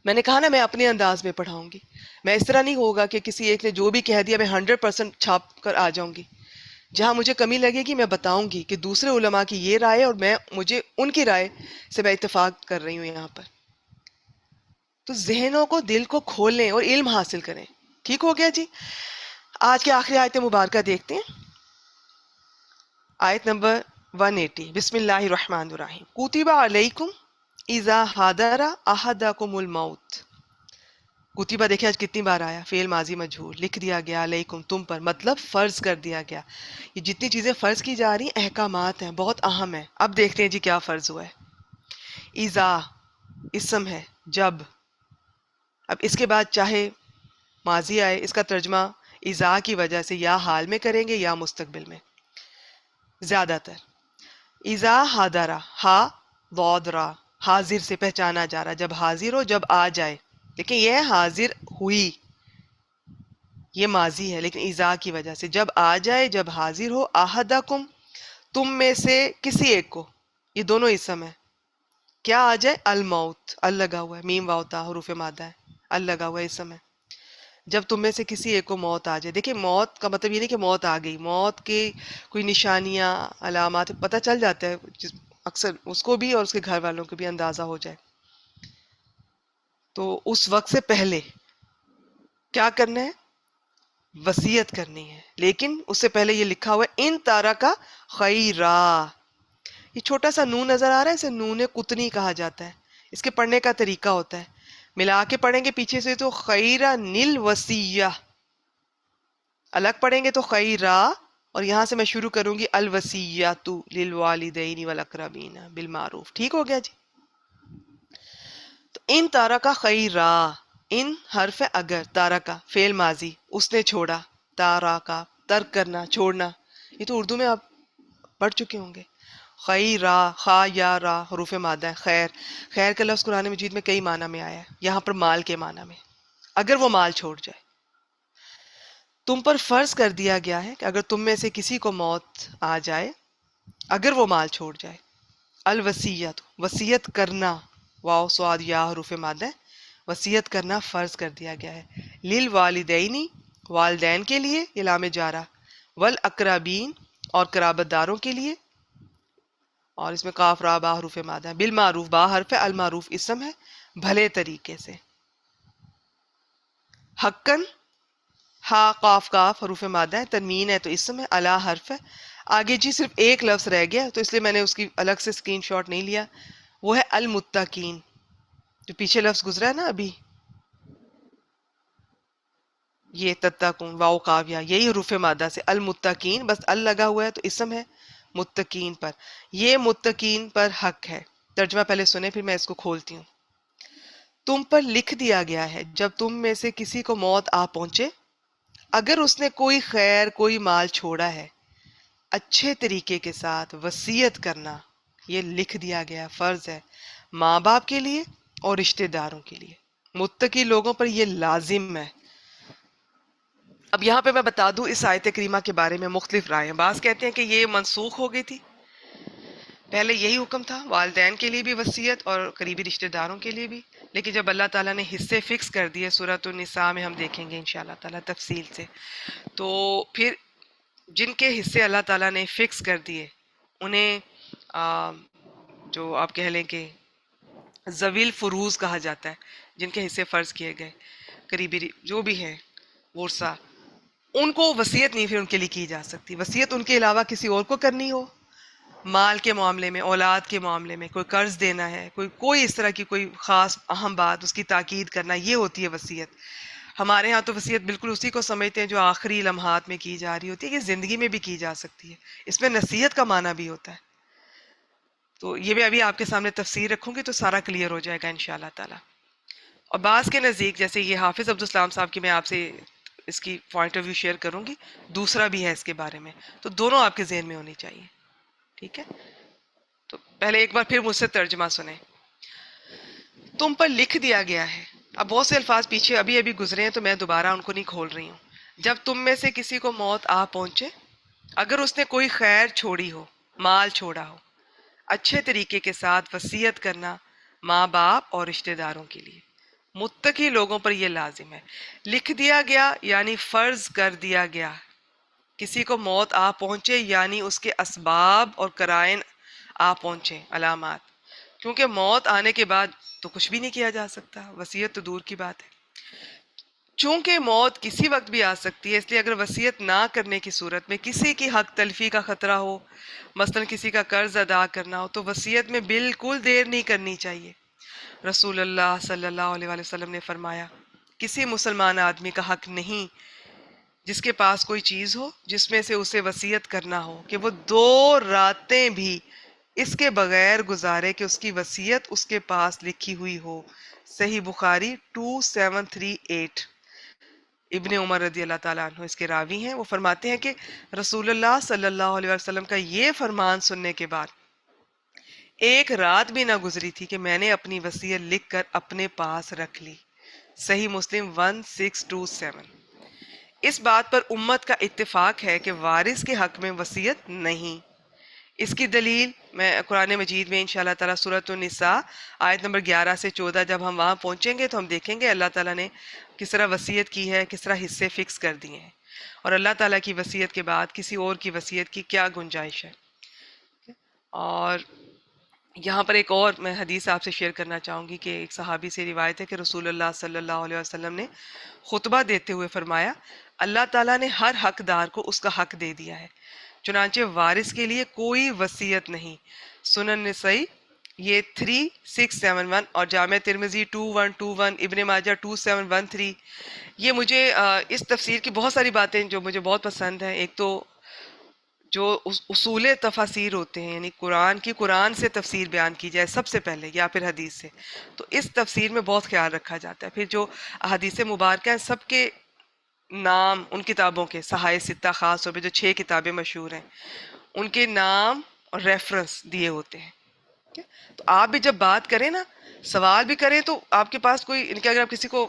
میں نے کہا نا، میں اپنے انداز میں پڑھاؤں گی. میں اس طرح نہیں ہوگا کہ کسی ایک نے جو بھی کہہ دیا میں 100% چھاپ کر آ جاؤں گی. جہاں مجھے کمی لگے گی میں بتاؤں گی کہ دوسرے علماء کی یہ رائے ہے، اور مجھے ان کی رائے سے میں اتفاق کر رہی ہوں یہاں پر. تو ذہنوں کو، دل کو کھولیں اور علم حاصل کریں. ٹھیک ہو گیا جی. آج کے آخری آیت مبارکہ دیکھتے ہیں، آیت نمبر 180. بسم اللہ الرحمن الرحیم. کتب علیکم اذا حضر احدکم الموت. کتبہ دیکھیں آج کتنی بار آیا، فعل ماضی مجہول، لکھ دیا گیا علیکم تم پر، مطلب فرض کر دیا گیا۔ یہ جتنی چیزیں فرض کی جا رہی ہیں احکامات ہیں، بہت اہم ہیں۔ اب دیکھتے ہیں جی کیا فرض ہوا ہے۔ اذا اسم ہے جب، اب اس کے بعد چاہے ماضی آئے، اس کا ترجمہ اذا کی وجہ سے یا حال میں کریں گے یا مستقبل میں زیادہ تر۔ اذا حاضرہ، ہا ضاد را، حاضر سے پہچانا جا رہا، جب حاضر ہو، جب آ جائے، لیکن یہ حاضر ہوئی، یہ ماضی ہے لیکن اذا کی وجہ سے، جب آ جائے، جب حاضر ہو، احدکم، تم میں سے کسی ایک کو، یہ دونوں اسم ہے، کیا آ جائے؟ الموت، ال لگا ہوا ہے، میم واو تا حروف مادہ ہے، ال لگا ہوا ہے، اسم ہے، جب تم میں سے کسی ایک کو موت آ جائے۔ دیکھیں موت کا مطلب یہ نہیں کہ موت آ گئی، موت کی کوئی نشانیاں علامات پتہ چل جاتا ہے، اکثر اس کو بھی اور اس کے گھر والوں کو بھی اندازہ ہو جائے، تو اس وقت سے پہلے کیا کرنا ہے؟ وصیت کرنی ہے، لیکن اس سے پہلے یہ لکھا ہوا ہے ان تارا کا خیرا، یہ چھوٹا سا نون نظر آ رہا ہے، اسے نون قطنی کہا جاتا ہے، اس کے پڑھنے کا طریقہ ہوتا ہے، ملا کے پڑھیں گے پیچھے سے تو خیرا نیل وسیع، الگ پڑھیں گے تو خیرا، اور یہاں سے میں شروع کروں گی الوصیۃ للوالدین والاقربین بالمعروف، ٹھیک ہو گیا جی؟ تو ان تارا کا خیرا، ان حرف اگر، تارا کا فعل ماضی، اس نے چھوڑا، تارا کا ترک کرنا، چھوڑنا، یہ تو اردو میں آپ پڑھ چکے ہوں گے۔ خیرا، خا یا را حروف مادہ ہے، خیر، خیر کا لفظ قرآن مجید میں کئی معنی میں آیا ہے، یہاں پر مال کے معنی میں، اگر وہ مال چھوڑ جائے، تم پر فرض کر دیا گیا ہے کہ اگر تم میں سے کسی کو موت آ جائے، اگر وہ مال چھوڑ جائے، الوصیت، وصیت کرنا، واو صاد یا حروف مادہ، وصیت کرنا فرض کر دیا گیا ہے، للوالدینی، والدین کے لیے، یہ لام جارہ، والاقربین، اور قرابت داروں کے لیے، اور اس میں قاف را با حروف مادہ ہے، بالمعروف، با حرف ہے، المعروف اسم ہے، بھلے طریقے سے، حقاً، ہا قاف کاف حروف مادہ ہے، تنوین ہے تو اسم ہے، الا حرف ہے، آگے جی صرف ایک لفظ رہ گیا تو اس لیے میں نے اس کی الگ سے اسکرین شاٹ نہیں لیا، وہ ہے المتقین، جو پیچھے لفظ گزرا ہے نا ابھی، یہ تتقون، واو قاف یا، یہی حروف مادہ سے المتقین، بس ال لگا ہوا ہے تو اسم ہے متقین پر، یہ متقین پر حق ہے۔ ترجمہ پہلے سنیں پھر میں اس کو کھولتی ہوں۔ تم پر لکھ دیا گیا ہے جب تم میں سے کسی کو موت آ پہنچے، اگر اس نے کوئی خیر، کوئی مال چھوڑا ہے، اچھے طریقے کے ساتھ وصیت کرنا، یہ لکھ دیا گیا، فرض ہے، ماں باپ کے لیے اور رشتہ داروں کے لیے، متقی لوگوں پر یہ لازم ہے۔ اب یہاں پہ میں بتا دوں اس آیت کریمہ کے بارے میں مختلف رائے ہیں، بعض کہتے ہیں کہ یہ منسوخ ہو گئی تھی، پہلے یہی حکم تھا، والدین کے لیے بھی وصیت اور قریبی رشتہ داروں کے لیے بھی، لیکن جب اللہ تعالیٰ نے حصے فکس کر دیے، سورۃ النساء میں ہم دیکھیں گے انشاءاللہ تعالیٰ تفصیل سے، تو پھر جن کے حصے اللہ تعالیٰ نے فکس کر دیے انہیں جو آپ کہہ لیں کہ ذویل فروز کہا جاتا ہے، جن کے حصے فرض کیے گئے، قریبی جو بھی ہیں ورثہ، ان کو وصیت نہیں پھر ان کے لیے کی جا سکتی، وصیت ان کے علاوہ کسی اور کو کرنی ہو، مال کے معاملے میں، اولاد کے معاملے میں، کوئی قرض دینا ہے، کوئی اس طرح کی کوئی خاص اہم بات، اس کی تاکید کرنا، یہ ہوتی ہے وصیت۔ ہمارے ہاں تو وصیت بالکل اسی کو سمجھتے ہیں جو آخری لمحات میں کی جا رہی ہوتی ہے، کہ زندگی میں بھی کی جا سکتی ہے، اس میں نصیحت کا معنی بھی ہوتا ہے، تو یہ بھی ابھی آپ کے سامنے تفسیر رکھوں گی تو سارا کلیئر ہو جائے گا انشاءاللہ تعالی۔ اور بعض کے نزدیک، جیسے یہ حافظ عبدالسلام صاحب کی میں آپ سے اس کی پوائنٹ آف ویو شیئر کروں گی، دوسرا بھی ہے اس کے بارے میں، تو دونوں آپ کے ذہن میں ہونی چاہیے، ٹھیک ہے؟ تو پہلے ایک بار پھر مجھ سے ترجمہ سنیں۔ تم پر لکھ دیا گیا ہے، اب بہت سے الفاظ پیچھے ابھی ابھی گزرے ہیں تو میں دوبارہ ان کو نہیں کھول رہی ہوں، جب تم میں سے کسی کو موت آ پہنچے، اگر اس نے کوئی خیر چھوڑی ہو، مال چھوڑا ہو، اچھے طریقے کے ساتھ وصیت کرنا ماں باپ اور رشتہ داروں کے لیے، متقی لوگوں پر یہ لازم ہے۔ لکھ دیا گیا یعنی فرض کر دیا گیا، کسی کو موت آ پہنچے یعنی اس کے اسباب اور قرائن آ پہنچے، علامات، کیونکہ موت آنے کے بعد تو کچھ بھی نہیں کیا جا سکتا، وصیت تو دور کی بات ہے۔ چونکہ موت کسی وقت بھی آ سکتی ہے، اس لیے اگر وصیت نہ کرنے کی صورت میں کسی کی حق تلفی کا خطرہ ہو، مثلا کسی کا قرض ادا کرنا ہو، تو وصیت میں بالکل دیر نہیں کرنی چاہیے۔ رسول اللہ صلی اللہ علیہ وآلہ وسلم نے فرمایا کسی مسلمان آدمی کا حق نہیں جس کے پاس کوئی چیز ہو جس میں سے اسے وصیت کرنا ہو کہ وہ 2 راتیں بھی اس کے بغیر گزارے کہ اس کی وصیت اس کے پاس لکھی ہوئی ہو۔ صحیح بخاری 2738۔ ابن عمر رضی اللہ تعالیٰ عنہ اس کے راوی ہیں، وہ فرماتے ہیں کہ رسول اللہ صلی اللہ علیہ وسلم کا یہ فرمان سننے کے بعد 1 رات بھی نہ گزری تھی کہ میں نے اپنی وصیت لکھ کر اپنے پاس رکھ لی۔ صحیح مسلم 1627۔ اس بات پر امت کا اتفاق ہے کہ وارث کے حق میں وصیت نہیں۔ اس کی دلیل میں قرآن مجید میں انشاءاللہ تعالیٰ سورۃ النساء آیت نمبر 11 سے 14 جب ہم وہاں پہنچیں گے تو ہم دیکھیں گے اللہ تعالیٰ نے کس طرح وصیت کی ہے، کس طرح حصے فکس کر دیے ہیں، اور اللہ تعالیٰ کی وصیت کے بعد کسی اور کی وصیت کی کیا گنجائش ہے۔ اور یہاں پر ایک اور میں حدیث آپ سے شیئر کرنا چاہوں گی کہ ایک صحابی سے روایت ہے کہ رسول اللہ صلی اللہ علیہ وسلم نے خطبہ دیتے ہوئے فرمایا، اللہ تعالیٰ نے ہر حقدار کو اس کا حق دے دیا ہے، چنانچہ وارث کے لیے کوئی وصیت نہیں۔ سنن نسائی یہ 3671 اور جامع ترمذی 2121، ابن ماجہ 2713۔ یہ مجھے اس تفسیر کی بہت ساری باتیں جو مجھے بہت پسند ہیں۔ ایک تو جو اصول تفاسیر ہوتے ہیں، یعنی قرآن سے تفسیر بیان کی جائے سب سے پہلے یا پھر حدیث سے، تو اس تفسیر میں بہت خیال رکھا جاتا ہے۔ پھر جو احادیث مبارکہ ہیں سب کے نام ان کتابوں کے صحائح ستہ خاص طور پہ جو 6 کتابیں مشہور ہیں ان کے نام اور ریفرنس دیے ہوتے ہیں۔ تو آپ بھی جب بات کریں نا، سوال بھی کریں تو آپ کے پاس کوئی ان کے اگر آپ کسی کو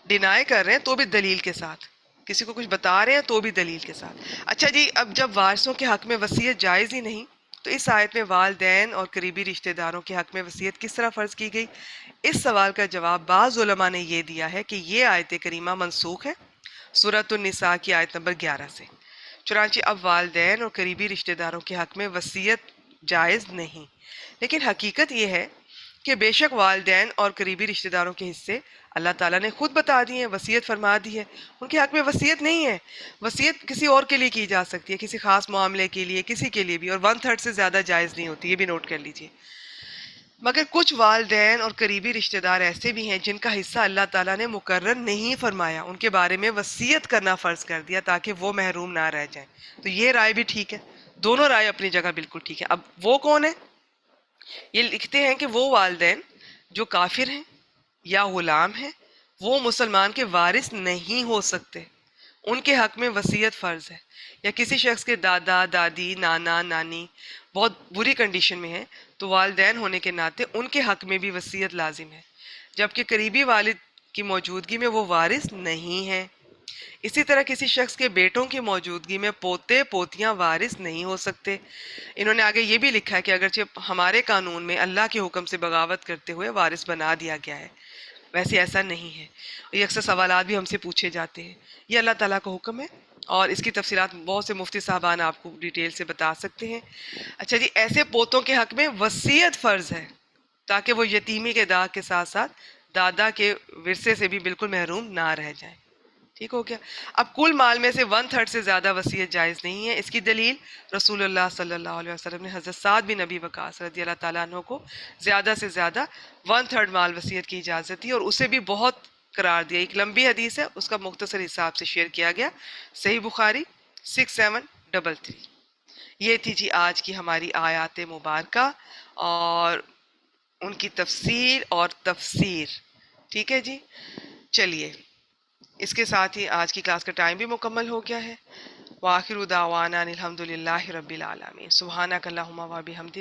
ڈینائی کر رہے ہیں تو بھی دلیل کے ساتھ، کسی کو کچھ بتا رہے ہیں تو بھی دلیل کے ساتھ۔ اچھا جی، اب جب وارثوں کے حق میں وصیت جائز ہی نہیں تو اس آیت میں والدین اور قریبی رشتہ داروں کے حق میں وصیت کس طرح فرض کی گئی؟ اس سوال کا جواب بعض علماء نے یہ دیا ہے کہ یہ آیت کریمہ منسوخ ہے سورۃ النساء کی آیت نمبر 11 سے، چنانچہ اب والدین اور قریبی رشتہ داروں کے حق میں وصیت جائز نہیں۔ لیکن حقیقت یہ ہے کہ بے شک والدین اور قریبی رشتہ داروں کے حصے اللہ تعالیٰ نے خود بتا دیے ہیں، وصیت فرما دی ہے، ان کے حق میں وصیت نہیں ہے۔ وصیت کسی اور کے لیے کی جا سکتی ہے، کسی خاص معاملے کے لیے، کسی کے لیے بھی، اور 1/3 سے زیادہ جائز نہیں ہوتی، یہ بھی نوٹ کر لیجئے۔ مگر کچھ والدین اور قریبی رشتہ دار ایسے بھی ہیں جن کا حصہ اللہ تعالیٰ نے مقرر نہیں فرمایا، ان کے بارے میں وصیت کرنا فرض کر دیا تاکہ وہ محروم نہ رہ جائیں۔ تو یہ رائے بھی ٹھیک ہے، دونوں رائے اپنی جگہ بالکل ٹھیک ہے۔ اب وہ کون ہے؟ یہ لکھتے ہیں کہ وہ والدین جو کافر ہیں یا غلام ہیں، وہ مسلمان کے وارث نہیں ہو سکتے، ان کے حق میں وصیت فرض ہے۔ یا کسی شخص کے دادا دادی نانا نانی بہت بری کنڈیشن میں ہیں تو والدین ہونے کے ناطے ان کے حق میں بھی وصیت لازم ہے، جبکہ قریبی والد کی موجودگی میں وہ وارث نہیں ہیں۔ اسی طرح کسی شخص کے بیٹوں کی موجودگی میں پوتے پوتیاں وارث نہیں ہو سکتے۔ انہوں نے آگے یہ بھی لکھا ہے کہ اگرچہ ہمارے قانون میں اللہ کے حکم سے بغاوت کرتے ہوئے وارث بنا دیا گیا ہے، ویسے ایسا نہیں ہے۔ یہ اکثر سوالات بھی ہم سے پوچھے جاتے ہیں، یہ اللہ تعالیٰ کا حکم ہے اور اس کی تفصیلات بہت سے مفتی صاحبان آپ کو ڈیٹیل سے بتا سکتے ہیں۔ اچھا جی، ایسے پوتوں کے حق میں وصیت فرض ہے تاکہ وہ یتیمی کے داغ کے ساتھ ساتھ دادا کے ورثے سے بھی بالکل محروم نہ رہ جائیں۔ ٹھیک ہو گیا؟ اب کل مال میں سے 1/3 سے زیادہ وصیت جائز نہیں ہے۔ اس کی دلیل رسول اللہ صلی اللہ علیہ وسلم نے حضرت سعد بن ابی وقاص رضی اللہ تعالیٰ عنہ کو زیادہ سے زیادہ 1/3 مال وصیت کی اجازت دی اور اسے بھی بہت قرار دیا۔ ایک لمبی حدیث ہے، اس کا مختصر حساب سے شیئر کیا گیا، صحیح بخاری 6733۔ یہ تھی جی آج کی ہماری آیات مبارکہ اور ان کی تفسیر اور تفسیر۔ ٹھیک ہے جی، چلیے اس کے ساتھ ہی آج کی کلاس کا ٹائم بھی مکمل ہو گیا ہے۔ وآخر دعوانا الحمد للہ رب العالمین۔ سبحانک اللہم و بحمدک